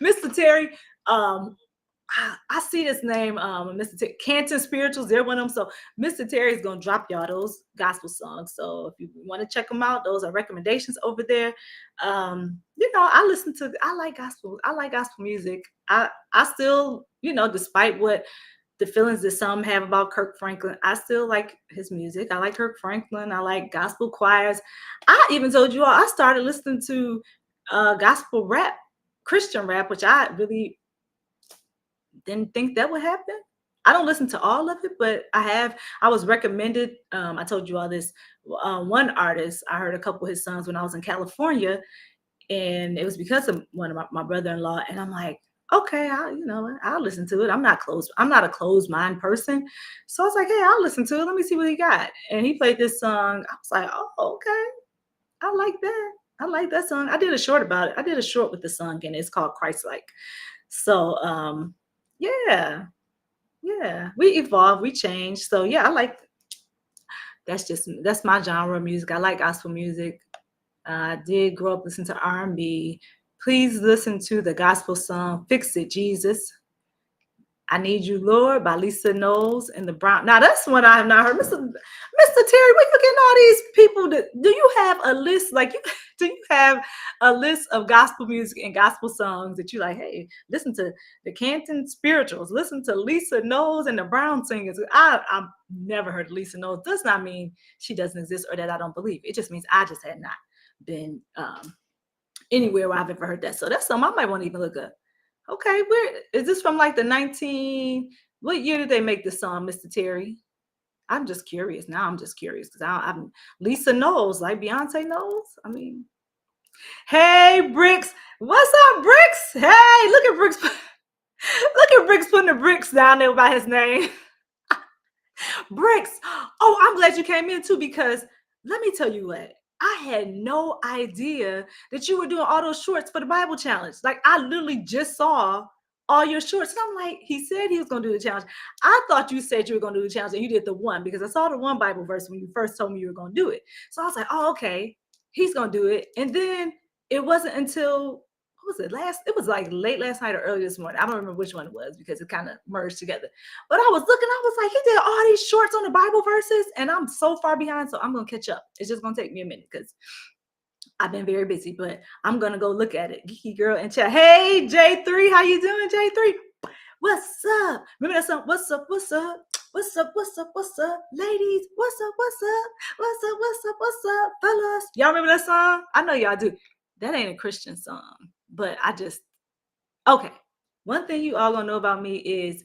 Mr. Terry, I see this name, Mr. Terry, Canton Spirituals. They're one of them. So Mr. Terry is gonna drop y'all those gospel songs. So if you want to check them out, those are recommendations over there. I like gospel. I like gospel music. I still, despite what the feelings that some have about Kirk Franklin, I still like his music. I like Kirk Franklin. I like gospel choirs. I even told you all I started listening to gospel rap, Christian rap, which I really didn't think that would happen. I don't listen to all of it, but I was recommended. I told you all this. One artist, I heard a couple of his songs when I was in California, and it was because of one of my brother-in-law. And I'm like, okay, I'll listen to it. I'm not a closed mind person. So I was like, hey, I'll listen to it. Let me see what he got. And he played this song. I was like, oh, okay. I like that. I like that song. I did a short about it. I did a short with the song, and it's called Christ-like. So, yeah, we evolve, we change. So yeah, that's my genre of music. I like gospel music. I did grow up listening to R&B. Please listen to the gospel song, Fix It, Jesus. I Need You, Lord by Lisa Knowles and the Brown. Now that's one I have not heard. Mr. Terry, where you getting all these people? Do you have a list? Like, do you have a list of gospel music and gospel songs that you like? Hey, listen to the Canton Spirituals. Listen to Lisa Knowles and the Brown Singers. I've never heard of Lisa Knowles. Does not mean she doesn't exist or that I don't believe. It just means I just had not been anywhere where I've ever heard that. So that's something I might want to even look up. Okay, where is this from? Like the 19? What year did they make this song, Mr. Terry? I'm just curious. Now I'm just curious because I'm Lisa Knowles, like Beyonce knows. I mean, hey Bricks, what's up, Bricks? Hey, look at Bricks. Look at Bricks putting the bricks down there by his name. Bricks. Oh, I'm glad you came in too, because let me tell you what. I had no idea that you were doing all those shorts for the Bible challenge. Like, I literally just saw all your shorts. And I'm like, he said he was going to do the challenge. I thought you said you were going to do the challenge and you did the one, because I saw the one Bible verse when you first told me you were going to do it. So I was like, oh, okay, he's going to do it. And then it wasn't until, what was it, it was like late last night or early this morning. I don't remember which one it was because it kind of merged together. But I was looking, I was like, he did all these shorts on the Bible verses and I'm so far behind. So I'm going to catch up. It's just going to take me a minute because I've been very busy, but I'm going to go look at it. Geeky Girl in chat. Hey, J3, how you doing, J3? What's up? Remember that song? What's up? What's up? What's up? What's up? What's up? Ladies, what's up? What's up? What's up? What's up? What's up? Fellas. Y'all remember that song? I know y'all do. That ain't a Christian song, but okay. One thing you all gonna know about me is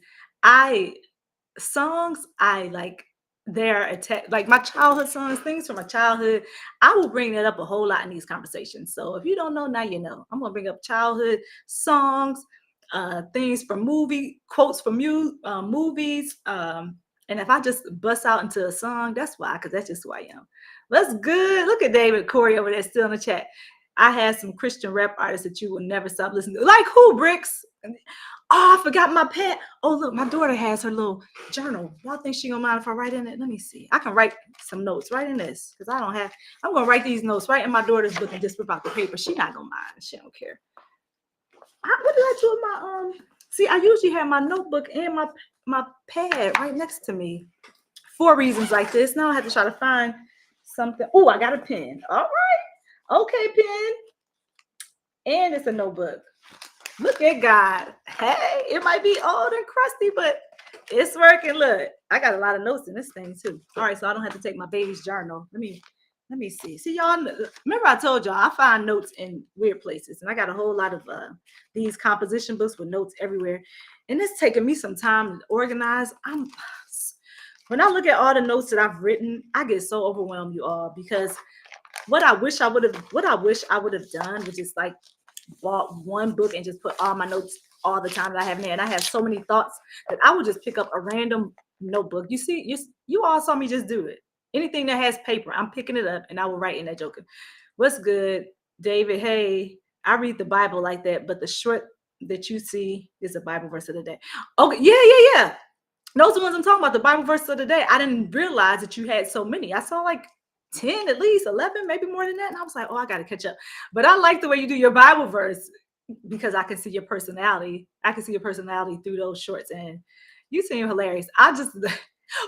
songs I like, they're attached, like my childhood songs, things from my childhood. I will bring that up a whole lot in these conversations. So if you don't know, now you know. I'm gonna bring up childhood songs, things from quotes from movies. And if I just bust out into a song, that's why, because that's just who I am. That's good. Look at David Corey over there still in the chat. I had some Christian rap artists that you will never stop listening to. Like who, Bricks? Oh, I forgot my pet. Oh, look, my daughter has her little journal. Y'all think she gonna mind if I write in it? Let me see. I can write some notes right in this because I'm gonna write these notes right in my daughter's book and just rip out the paper. She not gonna mind. She don't care. What did I do with my See, I usually have my notebook and my pad right next to me for reasons like this. Now I have to try to find something. Oh, I got a pen. All right. Okay, pen. And it's a notebook. Look at God. Hey, it might be old and crusty, but it's working. Look, I got a lot of notes in this thing too. All right, so I don't have to take my baby's journal. Let me see. See, y'all, remember I told y'all I find notes in weird places, and I got a whole lot of these composition books with notes everywhere, and it's taking me some time to organize. When I look at all the notes that I've written, I get so overwhelmed, you all, because what I wish I would have done was just like bought one book and just put all my notes all the time that I have in there. And I have so many thoughts that I would just pick up a random notebook. You see, you all saw me just do it. Anything that has paper, I'm picking it up and I will write in that joker. What's good, David? Hey, I read the Bible like that, but the short that you see is a Bible verse of the day. Okay, yeah. Those are the ones I'm talking about, the Bible verse of the day. I didn't realize that you had so many. I saw like 10, at least 11, maybe more than that. And I was like, oh, I got to catch up. But I like the way you do your Bible verse because I can see your personality. I can see your personality through those shorts. And you seem hilarious. I just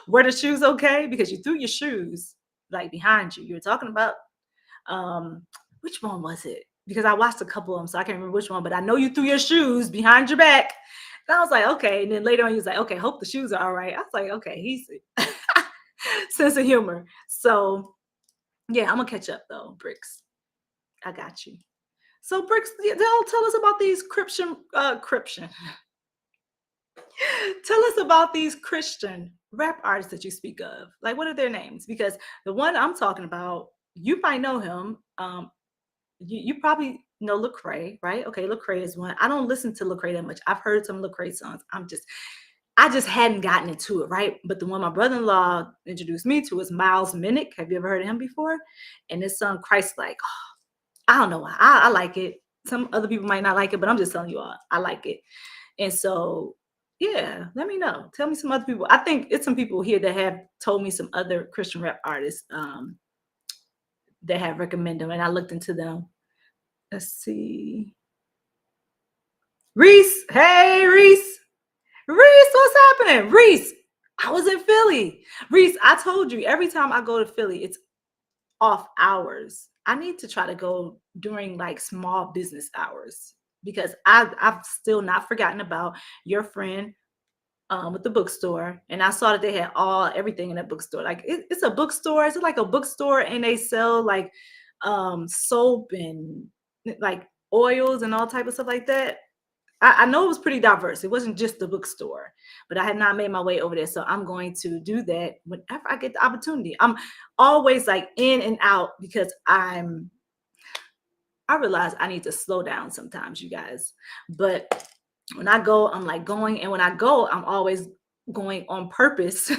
wear the shoes okay? Because you threw your shoes like behind you. You were talking about, which one was it? Because I watched a couple of them, so I can't remember which one. But I know you threw your shoes behind your back. And I was like, okay. And then later on, he was like, okay, hope the shoes are all right. I was like, okay, he's sense of humor. So yeah, I'm gonna catch up though, Bricks. I got you. So Bricks, tell us about these Christian. Tell us about these Christian rap artists that you speak of. Like, what are their names? Because the one I'm talking about, you might know him. You probably know Lecrae, right? Okay, Lecrae is one. I don't listen to Lecrae that much. I've heard some Lecrae songs. I just hadn't gotten into it, right? But the one my brother-in-law introduced me to is Miles Minnick. Have you ever heard of him before? And this song, Christ-like. Oh, I don't know why. I like it. Some other people might not like it, but I'm just telling you all, I like it. And so, yeah, let me know. Tell me some other people. I think it's some people here that have told me some other Christian rap artists that have recommended them, and I looked into them. Let's see. Reese. Hey, Reese. Reese, what's happening? Reese, I was in Philly. Reese, I told you every time I go to Philly, it's off hours. I need to try to go during like small business hours because I've still not forgotten about your friend with the bookstore, and I saw that they had everything in that bookstore. Like it's a bookstore. It's like a bookstore, and they sell like soap and like oils and all type of stuff like that. I know it was pretty diverse. It wasn't just the bookstore, but I had not made my way over there. So I'm going to do that whenever I get the opportunity. I'm always like in and out because I realize I need to slow down sometimes, you guys. But when I go, I'm like going, and when I go, I'm always going on purpose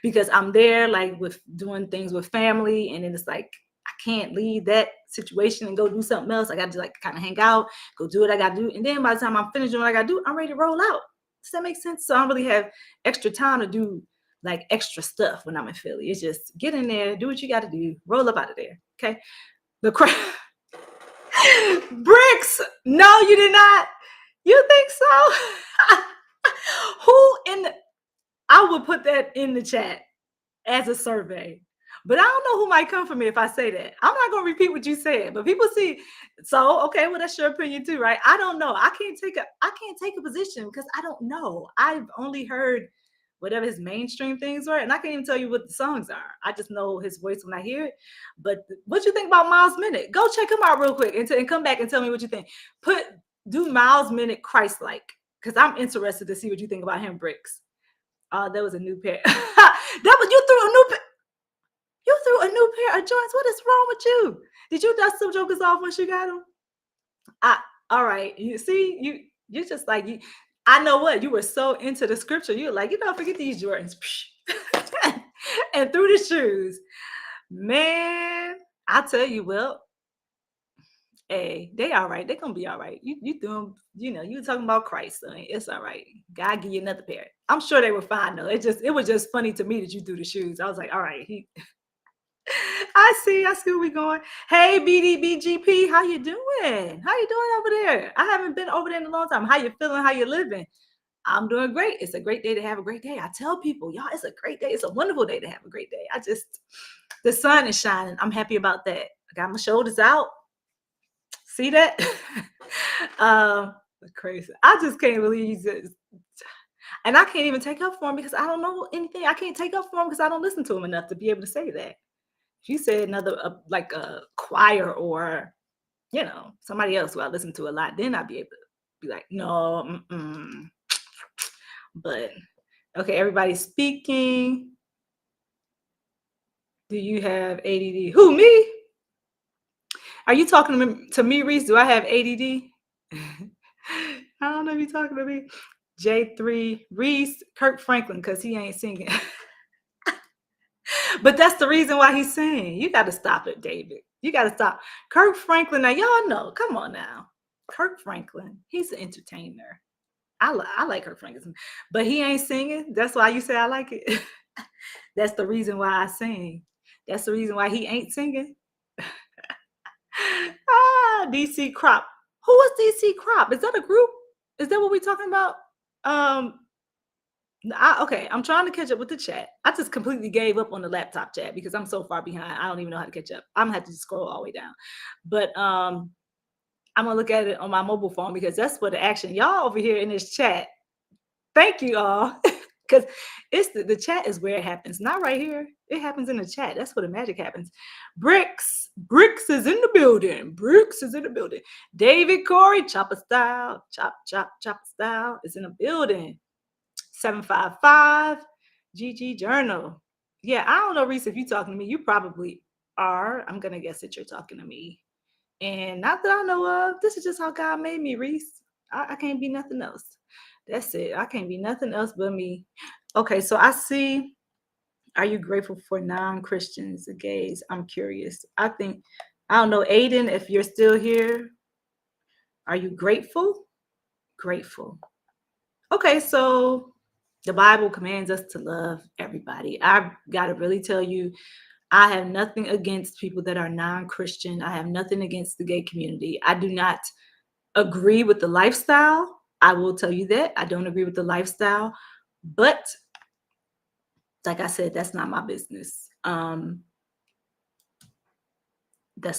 because I'm there like with doing things with family, and then it's like I can't leave that situation and go do something else. I got to like kind of hang out, go do what I got to do, and then by the time I'm finished doing what I got to do, I'm ready to roll out. Does that make sense? So I don't really have extra time to do like extra stuff when I'm in Philly. It's just get in there, do what you got to do, roll up out of there. Okay. The crowd. Bricks. No, you did not. You think so? Who in the, I would put that in the chat as a survey. But I don't know who might come for me if I say that. I'm not going to repeat what you said, but people see. So, okay, well, that's your opinion too, right? I don't know. I can't take a position because I don't know. I've only heard whatever his mainstream things were, and I can't even tell you what the songs are. I just know his voice when I hear it. But what you think about Miles Minute? Go check him out real quick and come back and tell me what you think. Do Miles Minute Christ-like, because I'm interested to see what you think about him, Bricks. That was a new pair. That was you threw a new pair. You threw a new pair of joints. What is wrong with you? Did you dust some jokers off once you got them? All right. You see, you just like you. I know what you were so into the scripture. You were like, forget these Jordans, and threw the shoes. Man, I tell you, well, hey, they all right. They're gonna be all right. You doing, you talking about Christ, so it's all right. God give you another pair. I'm sure they were fine though. It was just funny to me that you threw the shoes. I was like, all right, I see where we going. Hey, BDBGP, how you doing? How you doing over there? I haven't been over there in a long time. How you feeling? How you living? I'm doing great. It's a great day to have a great day. I tell people, y'all, it's a great day. It's a wonderful day to have a great day. The sun is shining. I'm happy about that. I got my shoulders out. See that? um, Crazy. I just can't believe this. And I can't even take up for him because I don't know anything. I can't take up for him because I don't listen to him enough to be able to say that. If you said another like a choir or somebody else who I listen to a lot, then I'd be able to be like, no. But okay, everybody's speaking. Do you have ADD? Who, me? Are you talking to me, Reese? Do I have ADD? I don't know if you're talking to me. J3 Reese, Kirk Franklin, because he ain't singing. But that's the reason why he's singing. You got to stop it, David. You got to stop. Kirk Franklin, now y'all know. Come on now. Kirk Franklin, he's an entertainer. I like Kirk Franklin, but he ain't singing. That's why you say I like it. That's the reason why I sing. That's the reason why he ain't singing. DC Crop. Who was DC Crop? Is that a group? Is that what we're talking about? Okay, I'm trying to catch up with the chat. I just completely gave up on the laptop chat because I'm so far behind. I don't even know how to catch up. I'm gonna have to scroll all the way down. But I'm gonna look at it on my mobile phone because that's where the action. Y'all over here in this chat. Thank you all. Because it's the chat is where it happens, not right here. It happens in the chat. That's where the magic happens. Bricks is in the building. Bricks is in the building. David Corey, chopper style, chopper style is in the building. 755 GG Journal. Yeah, I don't know, Reese, if you're talking to me. You probably are. I'm gonna guess that you're talking to me. And not that I know of. This is just how God made me, Reese. I can't be nothing else. That's it. I can't be nothing else but me. Okay, so I see. Are you grateful for non-Christians, the gays? I'm curious. I don't know, Aiden, if you're still here. Are you grateful? Grateful. Okay, so the Bible commands us to love everybody. I've got to really tell you, I have nothing against people that are non-Christian. I have nothing against the gay community. I do not agree with the lifestyle. I will tell you that. I don't agree with the lifestyle, but like I said, that's not my business. That's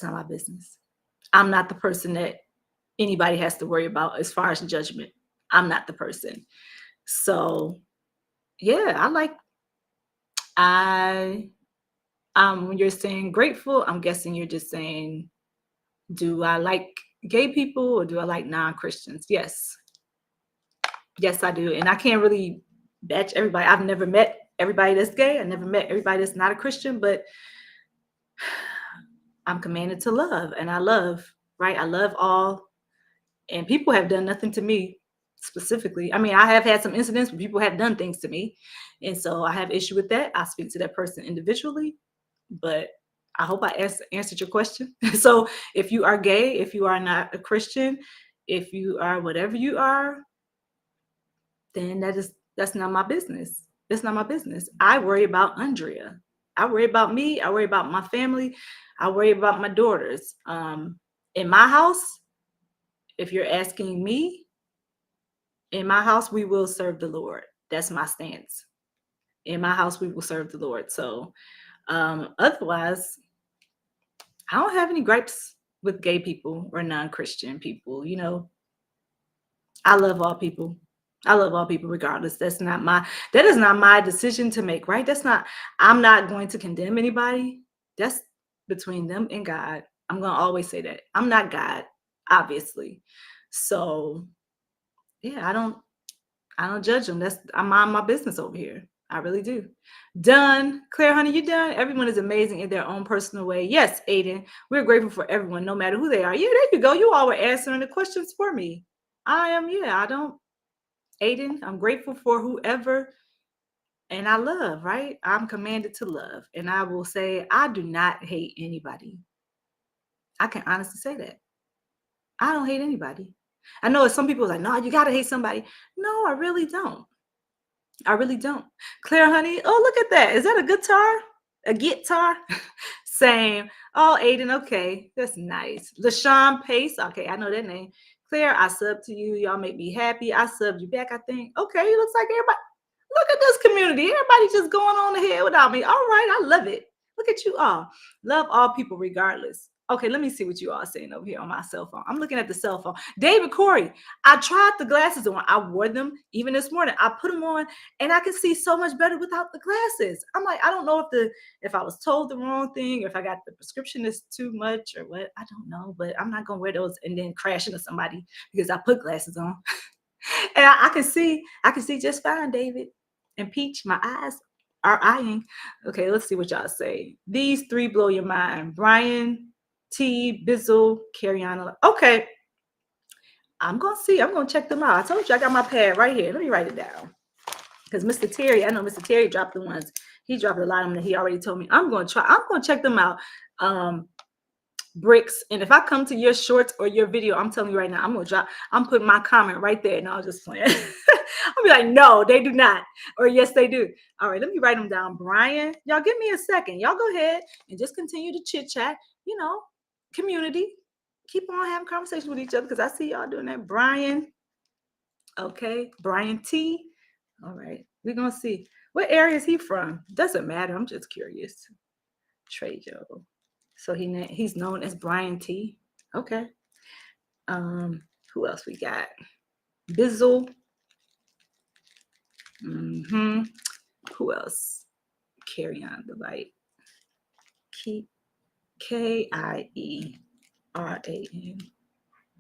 not my business. I'm not the person that anybody has to worry about as far as judgment. I'm not the person. So yeah, I when you're saying grateful, I'm guessing you're just saying, do I like gay people or do I like non-Christians? Yes. Yes, I do. And I can't really batch everybody. I've never met everybody that's gay. I never met everybody that's not a Christian, but I'm commanded to love and I love, right? I love all. And people have done nothing to me specifically. I mean, I have had some incidents where people have done things to me. And so I have issue with that. I speak to that person individually, but I hope I answered your question. So if you are gay, if you are not a Christian, if you are whatever you are, then that's not my business. It's not my business. I worry about Andrea. I worry about me. I worry about my family. I worry about my daughters. In my house, if you're asking me, in my house, we will serve the Lord. That's my stance. In my house, we will serve the Lord. So otherwise, I don't have any gripes with gay people or non-Christian people. I love all people. I love all people regardless. That is not my decision to make, right? I'm not going to condemn anybody. That's between them and God. I'm going to always say that. I'm not God, obviously. So, yeah, I don't judge them. I mind my business over here. I really do. Done. Claire, honey, you done? Everyone is amazing in their own personal way. Yes, Aiden. We're grateful for everyone, no matter who they are. Yeah, there you go. You all were answering the questions for me. Aiden, I'm grateful for whoever, and I love, right? I'm commanded to love. And I will say, I do not hate anybody. I can honestly say that. I don't hate anybody. I know some people are like, no, you got to hate somebody. No, I really don't. I really don't. Claire, honey, oh, look at that. Is that a guitar? A guitar? Same. Oh, Aiden, okay. That's nice. LaShawn Pace. Okay, I know that name. Claire, I sub to you. Y'all make me happy. I subbed you back, I think. Okay, looks like everybody. Look at this community. Everybody just going on ahead without me. All right, I love it. Look at you all. Love all people regardless. Okay, let me see what you all are saying over here on my cell phone. I'm looking at the cell phone. David Corey, I tried the glasses on. I wore them even this morning. I put them on and I can see so much better without the glasses. I'm like, I don't know if I was told the wrong thing or if I got the prescription is too much or what. I don't know, but I'm not gonna wear those and then crash into somebody because I put glasses on. And I can see just fine, David. And Peach, my eyes are eyeing. Okay, let's see what y'all say. These three blow your mind. Brian, T, Bizzle, Carriana. Okay. I'm gonna check them out. I told you I got my pad right here. Let me write it down. Because Mr. Terry, I know Mr. Terry dropped the ones. He dropped a lot of them that he already told me. I'm gonna check them out. Bricks. And if I come to your shorts or your video, I'm telling you right now, I'm putting my comment right there. And I'll just playing. I'll be like, no, they do not. Or yes, they do. All right, let me write them down. Brian, y'all give me a second. Y'all go ahead and just continue to chit chat, community. Keep on having conversations with each other because I see y'all doing that. Brian. Okay. Brian T. All right. We're going to see. What area is he from? Doesn't matter. I'm just curious. Trey Joe. So he's known as Brian T. Okay. Who else we got? Bizzle. Who else? Carry on the light. Kieran.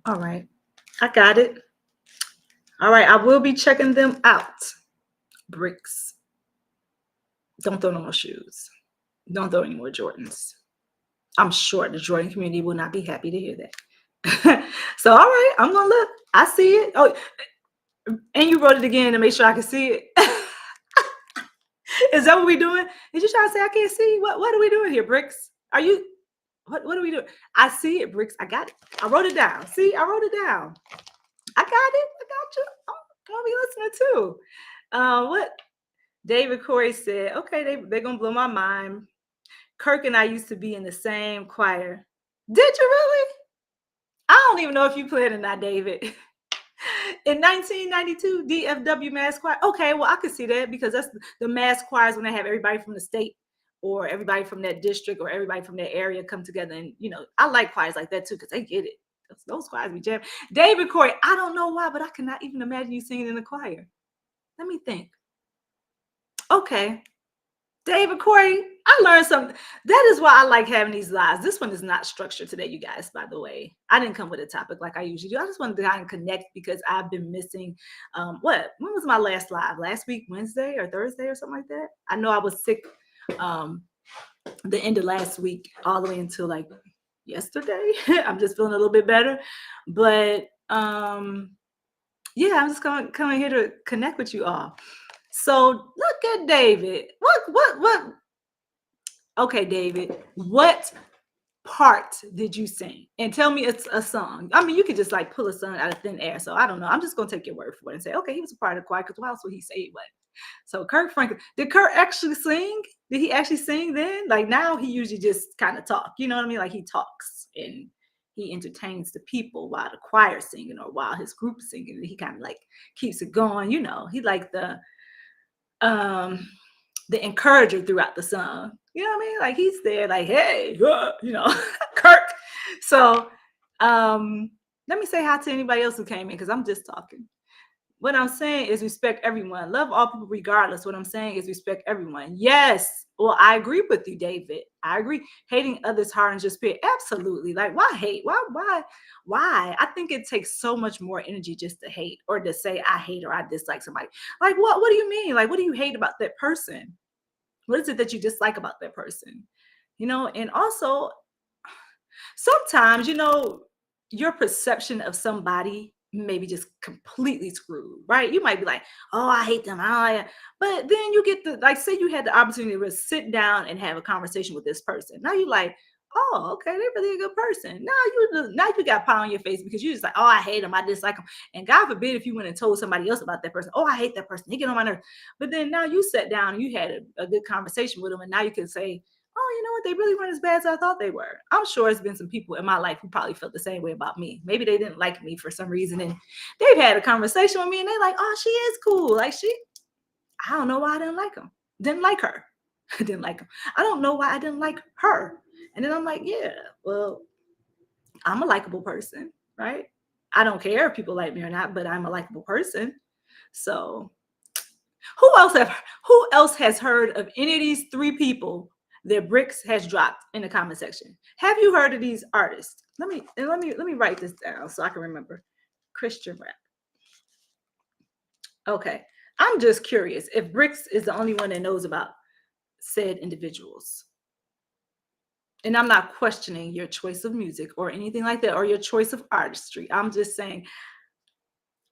All right. I got it. All right. I will be checking them out. Bricks. Don't throw no more shoes. Don't throw any more Jordans. I'm sure the Jordan community will not be happy to hear that. So, all right, I'm going to look. I see it. Oh, and you wrote it again to make sure I can see it. Is that what we're doing? Did you try to say I can't see? What are we doing here, Bricks? What are we doing? I see it, Bricks. I got it. I wrote it down. See, I wrote it down. I got it. I got you. I'm going to be listening too. What David Corey said, okay, they're going to blow my mind. Kirk and I used to be in the same choir. Did you really? I don't even know if you played or not, David. In 1992, DFW mass choir. Okay, well, I could see that because that's the mass choirs when they have everybody from the state or everybody from that district or everybody from that area come together. And, I like choirs like that too because they get it. Those choirs be jamming. David Corey, I don't know why, but I cannot even imagine you singing in a choir. Let me think. Okay. David Corey, I learned something. That is why I like having these lives. This one is not structured today, you guys, by the way. I didn't come with a topic like I usually do. I just wanted to kind of connect because I've been missing when was my last live? Last week, Wednesday or Thursday or something like that? I know I was sick the end of last week all the way until like yesterday. I'm just feeling a little bit better. But yeah, I'm just coming here to connect with you all. So look at David. What? Okay, David, what part did you sing? And tell me it's a song. I mean, you could just like pull a song out of thin air. So I don't know. I'm just gonna take your word for it and say, okay, he was a part of the choir because why else would he say what? So Kirk Franklin, did Kirk actually sing? Did he actually sing then? Like now he usually just kind of talk. You know what I mean? Like he talks and he entertains the people while the choir's singing or while his group is singing. He kind of like keeps it going. He like um the encourager throughout the song. You know what I mean? Like he's there, like, hey, Kirk. So let me say hi to anybody else who came in because I'm just talking. What I'm saying is respect everyone. Love all people regardless. What I'm saying is respect everyone. Yes. Well, I agree with you, David. I agree. Hating others hardens your spirit. Absolutely. Like, why hate? Why? I think it takes so much more energy just to hate or to say I hate or I dislike somebody. Like, what do you mean? Like, what do you hate about that person? What is it that you dislike about that person? And also sometimes, your perception of somebody may be just completely screwed, right? You might be like, oh, I hate them. But then you get like, say you had the opportunity to sit down and have a conversation with this person. Now you like, oh, okay, they're really a good person. Now you got pie on your face because you just like, oh, I hate them. I dislike them. And God forbid if you went and told somebody else about that person, oh, I hate that person. They get on my nerves. But then now you sat down and you had a good conversation with them. And now you can say, oh, you know what? They really weren't as bad as I thought they were. I'm sure it's been some people in my life who probably felt the same way about me. Maybe they didn't like me for some reason and they've had a conversation with me and they're like, oh, she is cool. Like I don't know why I didn't like him. Didn't like her. Didn't like him. I don't know why I didn't like her. And then I'm like, yeah, well, I'm a likable person, right? I don't care if people like me or not, but I'm a likable person. So who else has heard of any of these three people that Bricks has dropped in the comment section? Have you heard of these artists? Let me write this down so I can remember. Christian rap. Okay. I'm just curious if Bricks is the only one that knows about said individuals. And I'm not questioning your choice of music or anything like that or your choice of artistry. I'm just saying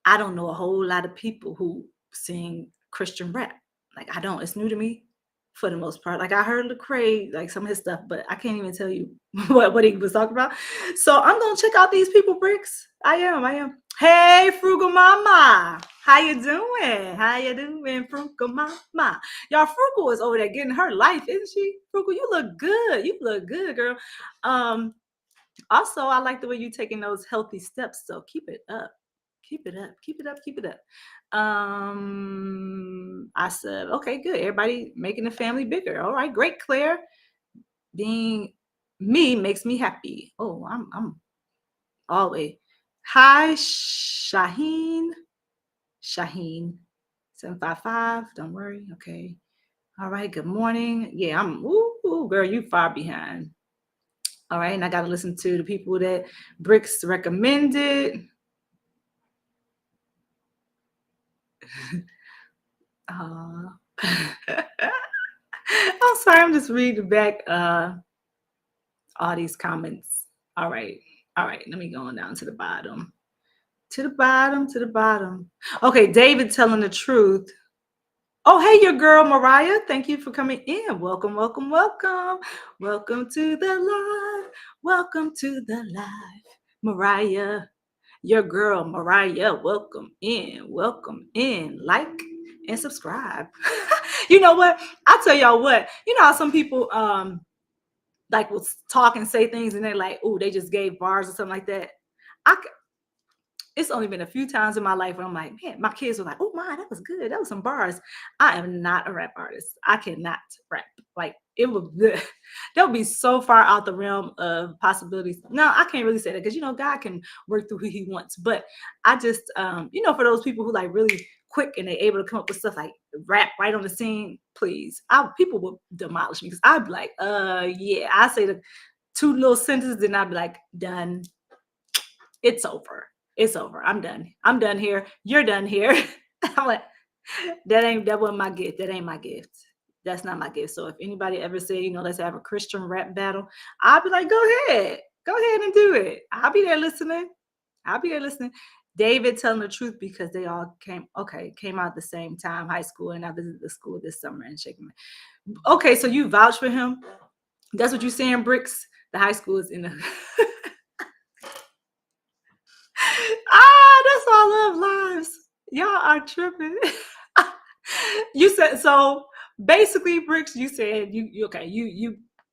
I don't know a whole lot of people who sing Christian rap. Like I don't. It's new to me for the most part. Like I heard Lecrae, like some of his stuff, but I can't even tell you what he was talking about. So I'm gonna check out these people, Bricks. I am. Hey, Frugal Mama. How you doing? Frugal Mama? Y'all, Frugal is over there getting her life, isn't she? Frugal, you look good. You look good, girl. Also, I like the way you're taking those healthy steps. So keep it up. Keep it up. Keep it up. Keep it up. I said, okay, good. Everybody making the family bigger. All right, great, Claire. Being me makes me happy. Oh, I'm always. Hi, Shaheen. 755. Don't worry. Okay. All right. Good morning. Yeah, ooh, girl, you far behind. All right, and I got to listen to the people that Bricks recommended. I'm sorry, I'm just reading back all these comments. All right, let me go on down to the bottom. To the bottom. Okay, David telling the truth. Oh, hey, your girl, Mariah. Thank you for coming in. Welcome. Welcome to the live. Welcome to the live. Mariah, your girl, Mariah. Welcome in. Like and subscribe. You know what? I'll tell y'all what. You know how some people like will talk and say things and they're like, oh, they just gave bars or something like that. it's only been a few times in my life where I'm like, man, my kids were like, oh my, that was good. That was some bars. I am not a rap artist. I cannot rap. Like it would that would be so far out the realm of possibilities. No, I can't really say that because God can work through who he wants. But I just for those people who like really quick and they're able to come up with stuff like rap right on the scene, please. People will demolish me because I'd be like, yeah, I say the two little sentences, then I'd be like, done. It's over. It's over. I'm done. I'm done here. You're done here. I'm like, that wasn't my gift. That ain't my gift. That's not my gift. So if anybody ever say, let's have a Christian rap battle, I'll be like, go ahead. Go ahead and do it. I'll be there listening. I'll be there listening. David telling the truth because they all came out at the same time, high school, and I visited the school this summer and shaking my. Okay, so you vouch for him. That's what you're saying, Bricks. The high school is in the that's why I love lives. Y'all are tripping. You said so. Basically, Bricks. You said you okay.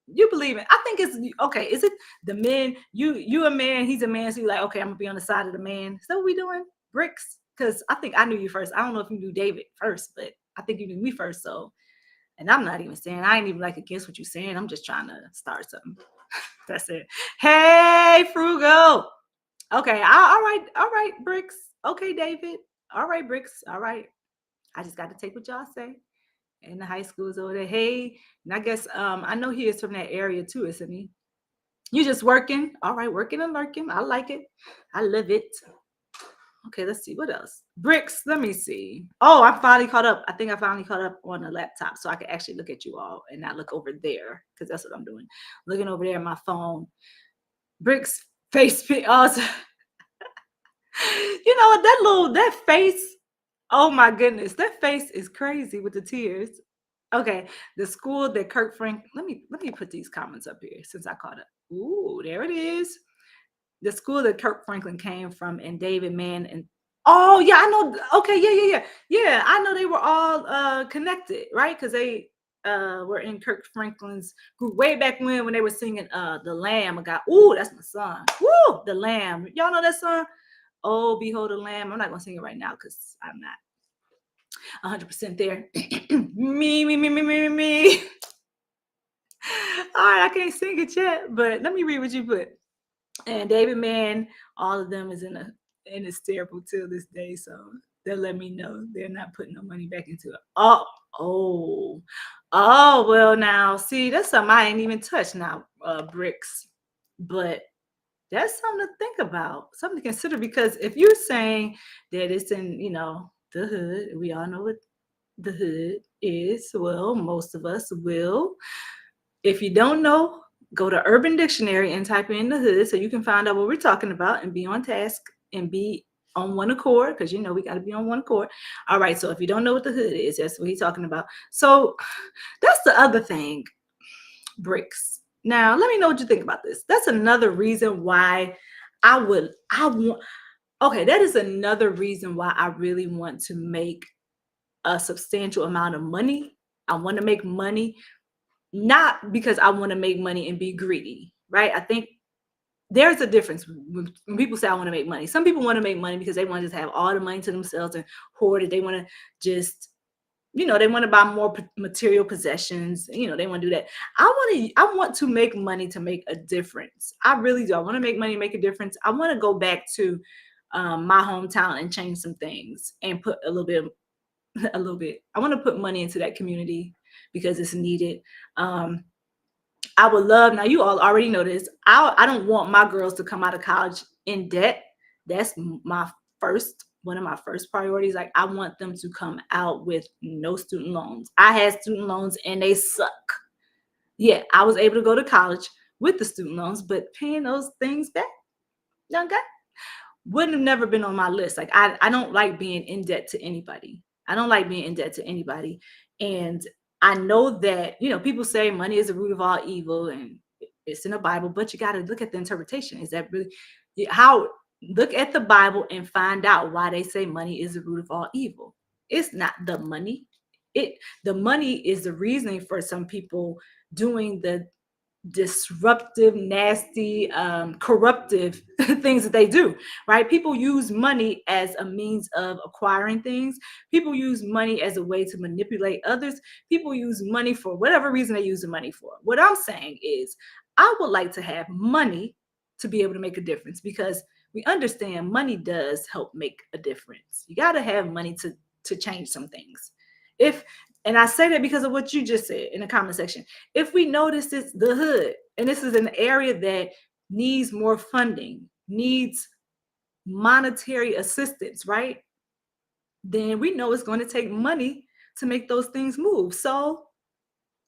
You believe it. I think it's okay. Is it the men? You a man. He's a man. So you're like, okay, I'm gonna be on the side of the man. Is that what we doing, Bricks? Because I think I knew you first. I don't know if you knew David first, but I think you knew me first. So, and I'm not even saying I ain't even like against what you're saying. I'm just trying to start something. That's it. Hey, Frugal. Okay. All right, Bricks. Okay, David. All right, Bricks. All right. I just got to take what y'all say. And the high school's over there. Hey, and I guess I know he is from that area too, isn't he? You just working. All right, working and lurking. I like it. I love it. Okay, let's see. What else? Bricks. Let me see. Oh, I finally caught up. I think I finally caught up on the laptop so I can actually look at you all and not look over there because that's what I'm doing. Looking over there at my phone. Bricks face pic. Oh, you know what? That face. Oh my goodness, that face is crazy with the tears. Okay, the school that Kirk Frank. Let me put these comments up here since I caught up. Ooh, there it is. The school that Kirk Franklin came from, and David Mann, and oh yeah, I know. Okay, yeah. I know they were all connected, right? Because they were in Kirk Franklin's group way back when they were singing "The Lamb." I got ooh, that's my song. Woo, The Lamb. Y'all know that song? Oh, behold the Lamb. I'm not gonna sing it right now because I'm not 100% there. me. All right, I can't sing it yet, but let me read what you put. And David Mann, all of them is in hysterical till this day. So they'll let me know they're not putting no money back into it. Oh, well now see that's something I ain't even touched now, Bricks. But that's something to think about, something to consider because if you're saying that it's in, the hood, we all know what the hood is. Well, most of us will. If you don't know, go to Urban Dictionary and type in the hood so you can find out what we're talking about and be on task and be on one accord because we got to be on one accord. All right, so if you don't know what the hood is, that's what he's talking about. So that's the other thing, Bricks. Now, let me know what you think about this. That's another reason why that is another reason why I really want to make a substantial amount of money. I want to make money, not because I want to make money and be greedy, right? I think there's a difference when people say I want to make money. Some people want to make money because they want to just have all the money to themselves and hoard it. They want to just, they want to buy more material possessions. They want to do that. I want to make money to make a difference. I really do. I want to make money, make a difference. I want to go back to my hometown and change some things and put a little bit. I want to put money into that community because it's needed. I would love, now you all already know this. I don't want my girls to come out of college in debt. That's one of my first priorities. Like I want them to come out with no student loans. I had student loans and they suck. Yeah, I was able to go to college with the student loans, but paying those things back, okay, wouldn't have never been on my list. Like I don't like being in debt to anybody. I don't like being in debt to anybody. And I know that, people say money is the root of all evil and it's in the Bible, but you got to look at the interpretation. Is that really look at the Bible and find out why they say money is the root of all evil. It's not the money. The money is the reasoning for some people doing the disruptive, nasty, corruptive things that they do, right? People use money as a means of acquiring things. People use money as a way to manipulate others. People use money for whatever reason they use the money for. What I'm saying is, I would like to have money to be able to make a difference, because we understand money does help make a difference. You got to have money to change some things. If And I say that because of what you just said in the comment section. If we notice it's the hood, and this is an area that needs more funding, needs monetary assistance, right? Then we know it's going to take money to make those things move. So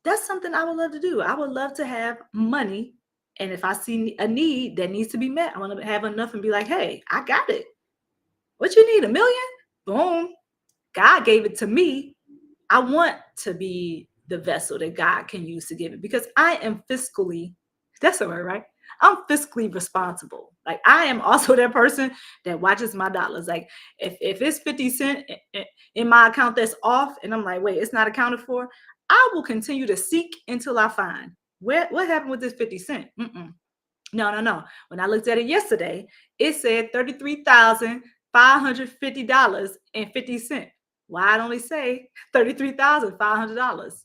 that's something I would love to do. I would love to have money. And if I see a need that needs to be met, I want to have enough and be like, hey, I got it. What you need? $1 million? Boom. God gave it to me. I want to be the vessel that God can use to give it, because I am fiscally, that's the word, right? I'm fiscally responsible. Like, I am also that person that watches my dollars. Like, if it's 50 cents in my account that's off, and I'm like, wait, it's not accounted for, I will continue to seek until I find what happened with this 50 cent. No. When I looked at it yesterday, it said $33,550.50. Why it only say $33,500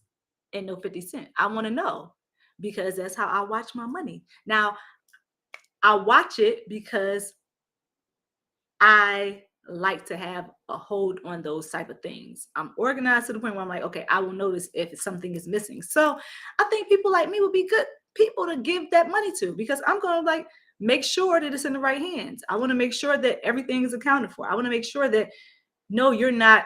and no 50 cent? I want to know, because that's how I watch my money. Now, I watch it because I like to have a hold on those type of things. I'm organized to the point where I'm like, okay, I will notice if something is missing. So I think people like me would be good people to give that money to, because I'm going to like make sure that it's in the right hands. I want to make sure that everything is accounted for. I want to make sure that, no, you're not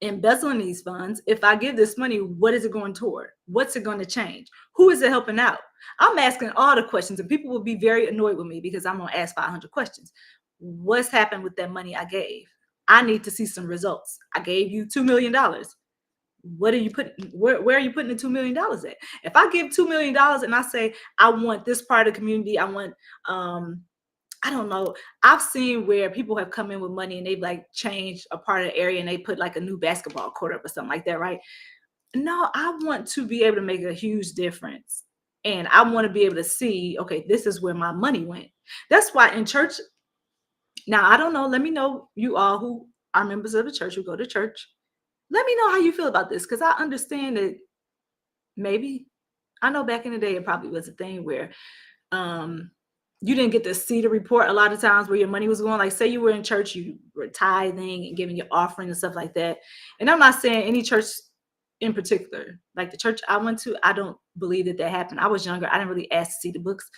embezzling these funds. If I give this money, what is it going toward? What's it going to change? Who is it helping out? I'm asking all the questions, and people will be very annoyed with me because I'm going to ask 500 questions. What's happened with that money I gave? I need to see some results. I gave you $2 million. What are you putting? Where are you putting the $2 million at? If I give $2 million and I say, I want this part of the community, I want, I don't know. I've seen where people have come in with money and they've like changed a part of the area and they put like a new basketball court up or something like that, right? No, I want to be able to make a huge difference. And I want to be able to see, okay, this is where my money went. That's why in church, now I don't know, let me know, you all who are members of the church, who go to church, let me know how you feel about this, because I understand that maybe, I know back in the day it probably was a thing where you didn't get to see the report a lot of times where your money was going. Like, say you were in church, you were tithing and giving your offering and stuff like that. And I'm not saying any church in particular, like the church I went to, I don't believe that happened. I was younger. I didn't really ask to see the books.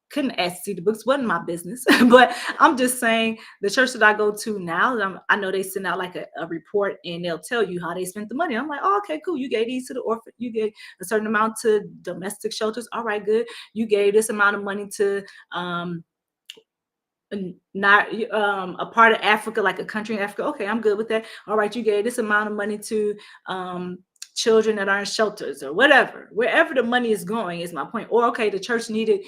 Couldn't ask to see the books. Wasn't my business. But I'm just saying, the church that I go to now, I know they send out like a report and they'll tell you how they spent the money. I'm like, oh, okay, cool. You gave these to the orphan. You gave a certain amount to domestic shelters. All right, good. You gave this amount of money to not a part of Africa, like a country in Africa. Okay, I'm good with that. All right, you gave this amount of money to children that are in shelters or whatever. Wherever the money is going is my point. Or okay, the church needed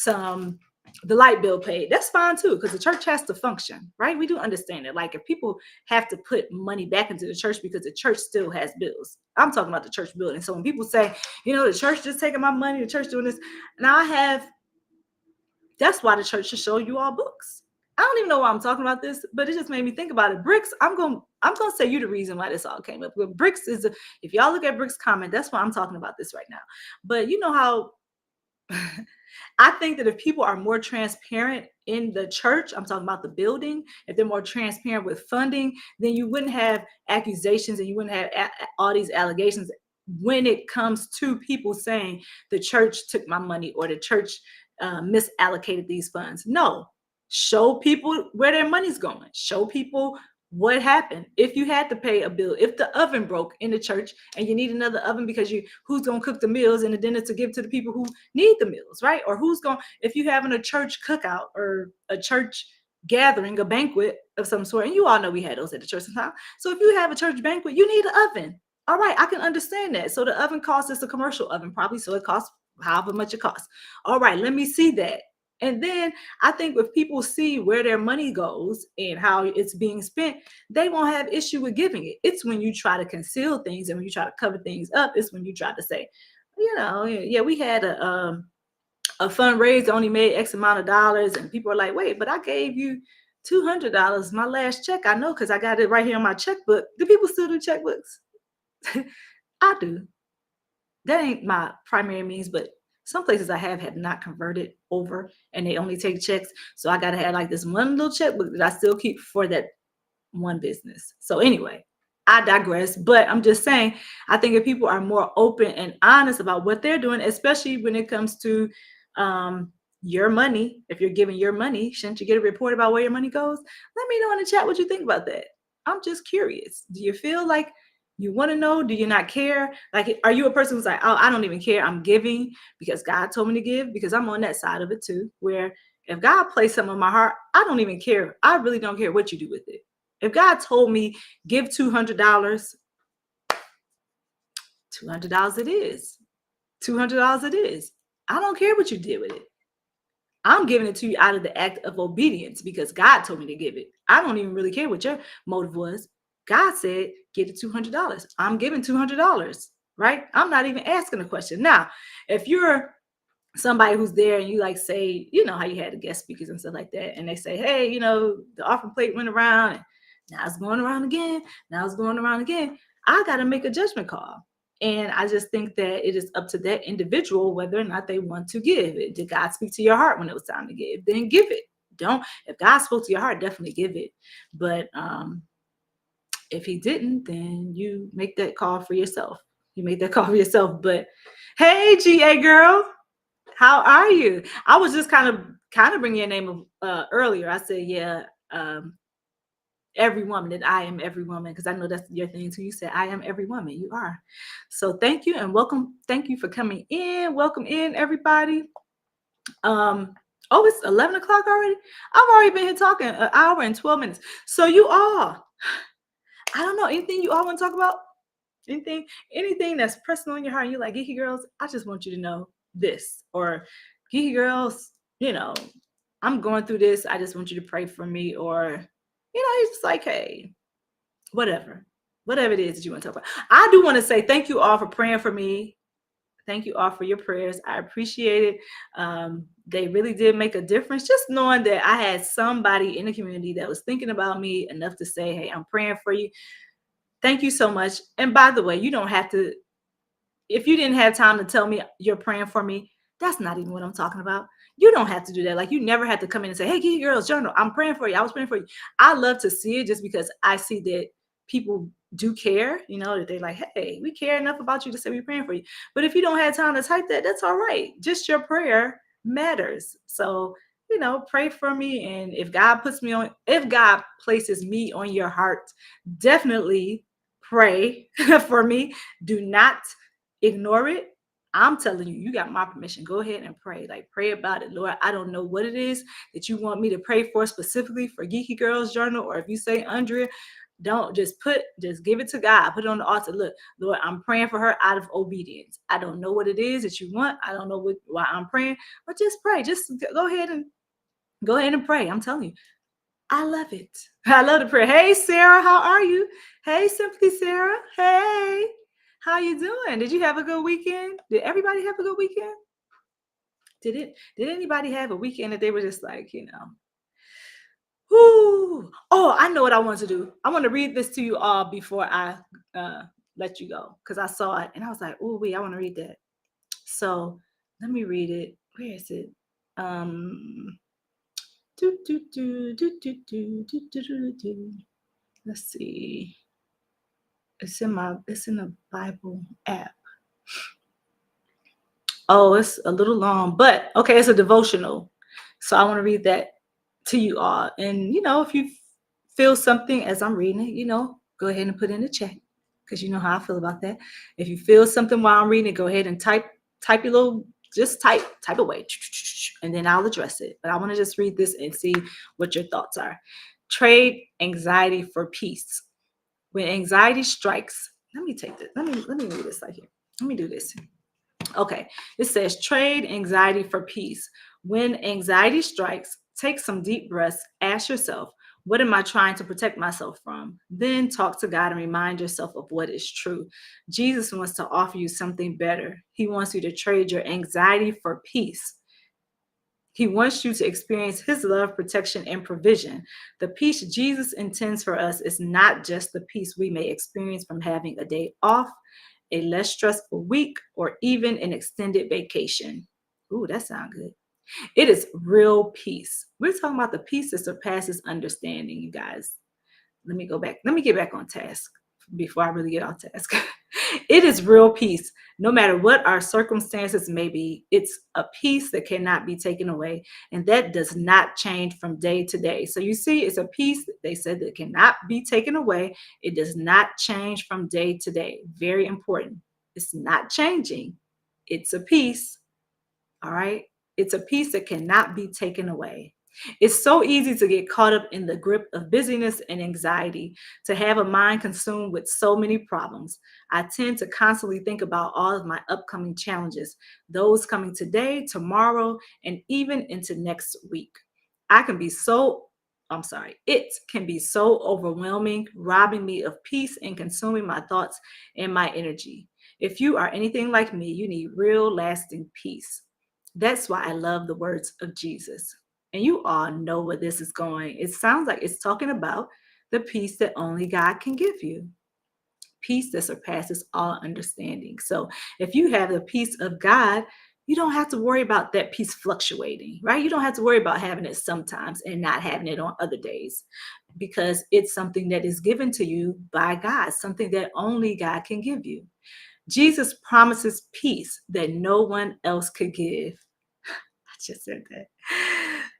the light bill paid. That's fine too, because the church has to function, right? We do understand it. Like, if people have to put money back into the church because the church still has bills. I'm talking about the church building. So when people say, the church just taking my money, the church doing this, now that's why the church should show you all books. I don't even know why I'm talking about this, but it just made me think about it. Bricks, I'm gonna say you the reason why this all came up. But Bricks if y'all look at Bricks' comment, that's why I'm talking about this right now. But you know how I think that if people are more transparent in the church, I'm talking about the building, if they're more transparent with funding, then you wouldn't have accusations and you wouldn't have all these allegations when it comes to people saying the church took my money or the church misallocated these funds. No, show people where their money's going. Show people what happened. If you had to pay a bill, if the oven broke in the church and you need another oven because who's going to cook the meals and the dinner to give to the people who need the meals, right? Or if you're having a church cookout or a church gathering, a banquet of some sort, and you all know we had those at the church sometimes. So if you have a church banquet, you need an oven. All right, I can understand that. So the oven cost is a commercial oven probably, so it costs however much it costs. All right, let me see that. And then I think if people see where their money goes and how it's being spent, they won't have issue with giving it. It's when you try to conceal things and when you try to cover things up, it's when you try to say, yeah, we had a fundraiser only made X amount of dollars, and people are like, wait, but I gave you $200, my last check. I know because I got it right here on my checkbook. Do people still do checkbooks? I do. That ain't my primary means, but some places I have not converted over and they only take checks. So I gotta have like this one little checkbook that I still keep for that one business. So anyway, I digress, but I'm just saying, I think if people are more open and honest about what they're doing, especially when it comes to um, your money, if you're giving your money, shouldn't you get a report about where your money goes? Let me know in the chat what you think about that. I'm just curious. Do you feel like you want to know? Do you not care? Like, are you a person who's like, oh, I don't even care. I'm giving because God told me to give? Because I'm on that side of it too, where if God placed something on my heart, I don't even care. I really don't care what you do with it. If God told me give $200, $200 it is. $200 it is. I don't care what you did with it. I'm giving it to you out of the act of obedience because God told me to give it. I don't even really care what your motive was. God said, get it $200. I'm giving $200, right? I'm not even asking a question. Now, if you're somebody who's there and you like say, you know how you had the guest speakers and stuff like that, and they say, hey, you know, the offering plate went around and now it's going around again, now it's going around again. I got to make a judgment call. And I just think that it is up to that individual whether or not they want to give it. Did God speak to your heart when it was time to give? Then give it. Don't, if God spoke to your heart, definitely give it. But if he didn't, then you make that call for yourself. You make that call for yourself. But hey, GA girl, how are you? I was just kind of bringing your name earlier. I said, yeah, every woman, that I am every woman, because I know that's your thing too. You said I am every woman. You are. So thank you and welcome. Thank you for coming in. Welcome in, everybody. Oh, it's 11 o'clock already. I've already been here talking an hour and 12 minutes. So you all, I don't know, anything you all want to talk about? Anything that's pressing on your heart, and you're like, Geeky Girls, I just want you to know this. Or Geeky Girls, you know, I'm going through this. I just want you to pray for me. Or, you know, it's just like, hey, whatever it is that you want to talk about. I do want to say thank you all for praying for me. Thank you all for your prayers. I appreciate it. They really did make a difference. Just knowing that I had somebody in the community that was thinking about me enough to say, hey, I'm praying for you. Thank you so much. And by the way, you don't have to, if you didn't have time to tell me you're praying for me, that's not even what I'm talking about. You don't have to do that. Like, you never had to come in and say, hey, Geeky Girls Journal, I'm praying for you. I was praying for you. I love to see it just because I see that people do care, you know, that they're like, hey, we care enough about you to say we're praying for you. But if you don't have time to type that, that's all right. Just your prayer matters. So, you know, pray for me. And if God places me on your heart, definitely pray for me. Do not ignore it. I'm telling you, you got my permission. Go ahead and pray. Like, pray about it. Lord, I don't know what it is that you want me to pray for specifically for Geeky Girls Journal. Or if you say Andrea, don't just give it to God. Put it on the altar. Look, Lord, I'm praying for her out of obedience. I don't know what it is that you want. I don't know why I'm praying, but just pray. Just go ahead and pray. I'm telling you. I love it. I love the prayer. Hey, Sarah, how are you? Hey, Simply Sarah. Hey, how you doing? Did you have a good weekend? Did everybody have a good weekend? Did anybody have a weekend that they were just like, you know, whoo? Oh, I know what I want to do. I want to read this to you all before I let you go, because I saw it and I was like, oh, wait, I want to read that. So let me read it. Where is it? Let's see. It's in the Bible app. Oh, it's a little long, but okay, it's a devotional. So I want to read that to you all. And, you know, if you feel something as I'm reading it, you know, go ahead and put in the chat, because you know how I feel about that. If you feel something while I'm reading it, go ahead and type your little, just type away, and then I'll address it. But I want to just read this and see what your thoughts are. Trade anxiety for peace. When anxiety strikes, let me take this. Let me read this right here. Let me do this. Okay, it says trade anxiety for peace. When anxiety strikes, take some deep breaths. Ask yourself, what am I trying to protect myself from? Then talk to God and remind yourself of what is true. Jesus wants to offer you something better. He wants you to trade your anxiety for peace. He wants you to experience his love, protection, and provision. The peace Jesus intends for us is not just the peace we may experience from having a day off, a less stressful week, or even an extended vacation. Ooh, that sounds good. It is real peace. We're talking about the peace that surpasses understanding, you guys. Let me go back. Let me get back on task before I really get off task. It is real peace. No matter what our circumstances may be, it's a peace that cannot be taken away. And that does not change from day to day. So you see, it's a peace that they said that cannot be taken away. It does not change from day to day. Very important. It's not changing. It's a peace. All right. It's a peace that cannot be taken away. It's so easy to get caught up in the grip of busyness and anxiety, to have a mind consumed with so many problems. I tend to constantly think about all of my upcoming challenges, those coming today, tomorrow, and even into next week. I can be so, I'm sorry, it can be so overwhelming, robbing me of peace and consuming my thoughts and my energy. If you are anything like me, you need real lasting peace. That's why I love the words of Jesus. And you all know where this is going. It sounds like it's talking about the peace that only God can give you, peace that surpasses all understanding. So if you have the peace of God, you don't have to worry about that peace fluctuating, right? You don't have to worry about having it sometimes and not having it on other days, because it's something that is given to you by God, something that only God can give you. Jesus promises peace that no one else could give. I just said that.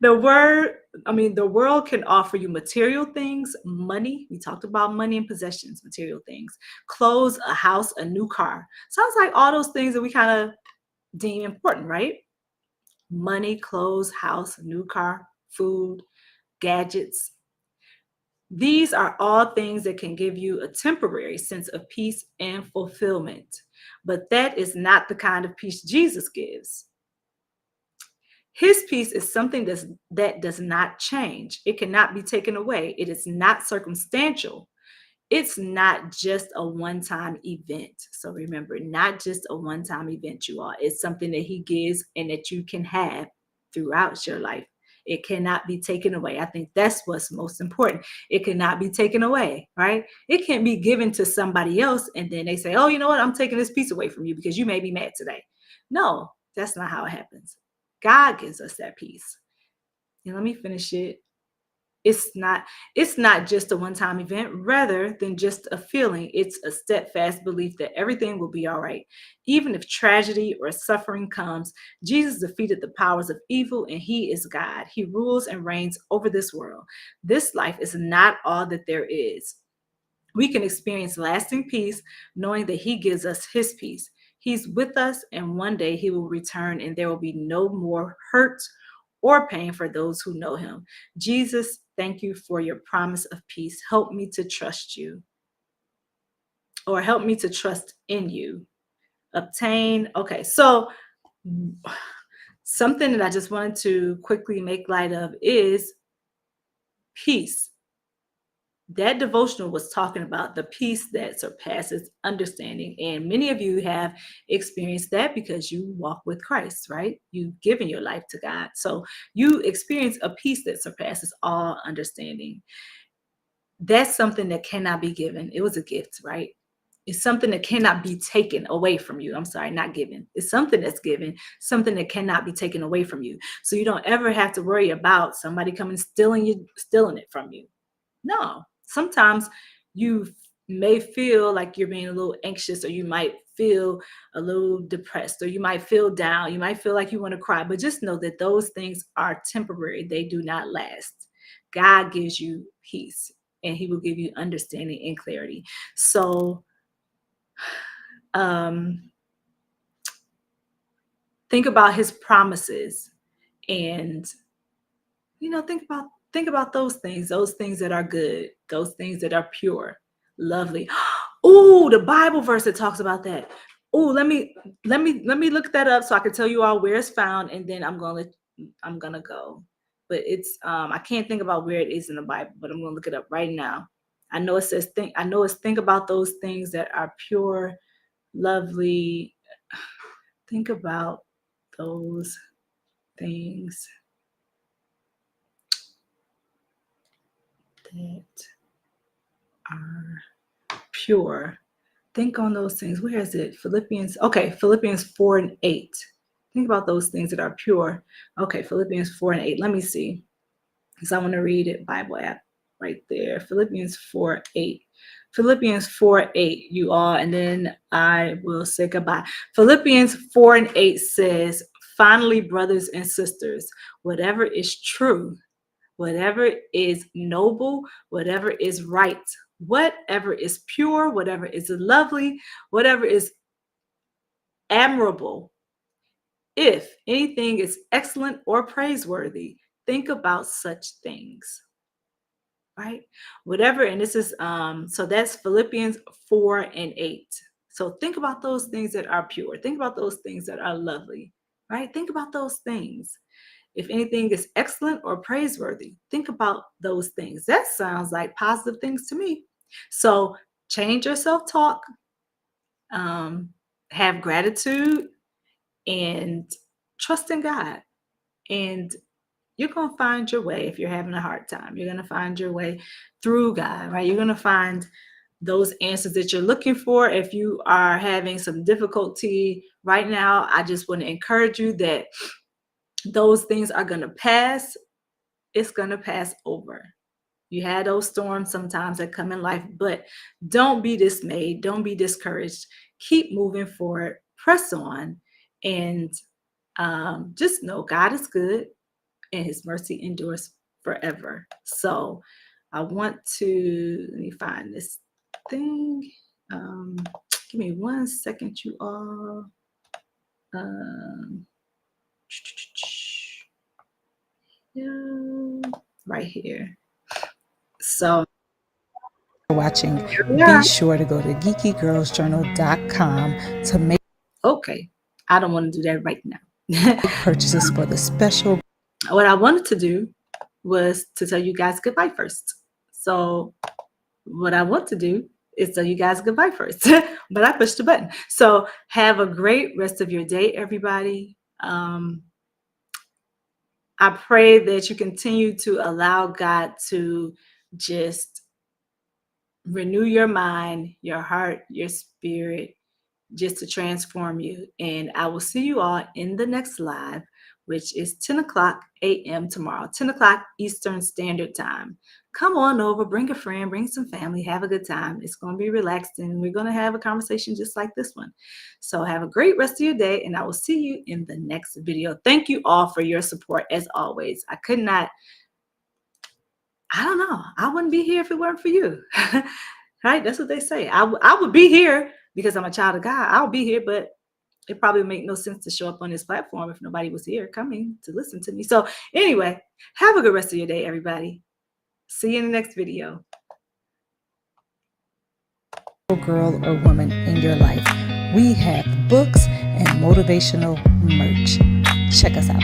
The world can offer you material things, money. We talked about money and possessions, material things, clothes, a house, a new car. Sounds like all those things that we kind of deem important, right? Money, clothes, house, new car, food, gadgets. These are all things that can give you a temporary sense of peace and fulfillment. But that is not the kind of peace Jesus gives. His peace is something that does not change. It cannot be taken away. It is not circumstantial. It's not just a one-time event. So remember, not just a one-time event, you all. It's something that he gives and that you can have throughout your life. It cannot be taken away. I think that's what's most important. It cannot be taken away, right? It can't be given to somebody else and then they say, oh, you know what? I'm taking this piece away from you because you made me mad today. No, that's not how it happens. God gives us that peace. And let me finish it. It's not just a one-time event rather than just a feeling. It's a steadfast belief that everything will be all right. Even if tragedy or suffering comes, Jesus defeated the powers of evil and he is God. He rules and reigns over this world. This life is not all that there is. We can experience lasting peace knowing that he gives us his peace. He's with us, and one day he will return, and there will be no more hurt or pain for those who know him. Jesus, thank you for your promise of peace. Help me to trust you, or help me to trust in you. Obtain. Okay, so something that I just wanted to quickly make light of is peace. That devotional was talking about the peace that surpasses understanding. And many of you have experienced that because you walk with Christ, right? You've given your life to God. So you experience a peace that surpasses all understanding. That's something that cannot be given. It was a gift, right? It's something that cannot be taken away from you. I'm sorry, not given. It's something that's given, something that cannot be taken away from you. So you don't ever have to worry about somebody coming stealing it from you. No, sometimes you may feel like you're being a little anxious, or you might feel a little depressed, or you might feel down. You might feel like you want to cry, but just know that those things are temporary. They do not last. God gives you peace and he will give you understanding and clarity. So, um, think about his promises and think about those things that are good, those things that are pure, lovely. Oh, the Bible verse that talks about that. Oh, let me look that up so I can tell you all where it's found, and then I'm gonna go. But it's I can't think about where it is in the Bible, but I'm gonna look it up right now. I know it's think about those things that are pure, lovely. Think about those things. that are pure. Think on those things. Where is it? Philippians 4:8. Think about those things that are pure. Okay, Philippians 4:8. Let me see, because I want to read it. Bible app right there. Philippians 4:8. Philippians 4:8, you all, and then I will say goodbye. Philippians 4:8 says, finally, brothers and sisters, whatever is true, whatever is noble, whatever is right, whatever is pure, whatever is lovely, whatever is admirable, if anything is excellent or praiseworthy, think about such things. Right? Whatever, and this is so that's Philippians 4:8. So think about those things that are pure. Think about those things that are lovely. Right? Think about those things. If anything is excellent or praiseworthy, think about those things. That sounds like positive things to me. So change your self-talk, have gratitude, and trust in God. And you're going to find your way. If you're having a hard time, you're going to find your way through God, right? You're going to find those answers that you're looking for. If you are having some difficulty right now, I just want to encourage you that those things are going to pass. It's going to pass over. You had those storms sometimes that come in life, but don't be dismayed. Don't be discouraged. Keep moving forward. Press on. And just know God is good and his mercy endures forever. So I want to, let me find this thing. Give me 1 second, you all. Yeah, right here. So watching, be sure to go to geekygirlsjournal.com to make okay, I don't want to do that right now. purchases for the special. What I wanted to do was to tell you guys goodbye first. So what I want to do is tell you guys goodbye first, but I pushed the button. So have a great rest of your day, everybody. I pray that you continue to allow God to just renew your mind, your heart, your spirit, just to transform you. And I will see you all in the next live, which is 10 o'clock a.m. tomorrow, 10 o'clock Eastern Standard Time. Come on over, bring a friend, bring some family, have a good time. It's going to be relaxed and we're going to have a conversation just like this one. So have a great rest of your day and I will see you in the next video. Thank you all for your support as always. I don't know. I wouldn't be here if it weren't for you. Right? That's what they say. I would be here because I'm a child of God. I'll be here, but it probably make no sense to show up on this platform if nobody was here coming to listen to me. So anyway, have a good rest of your day, everybody. See you in the next video. Girl or woman in your life. We have books and motivational merch. Check us out.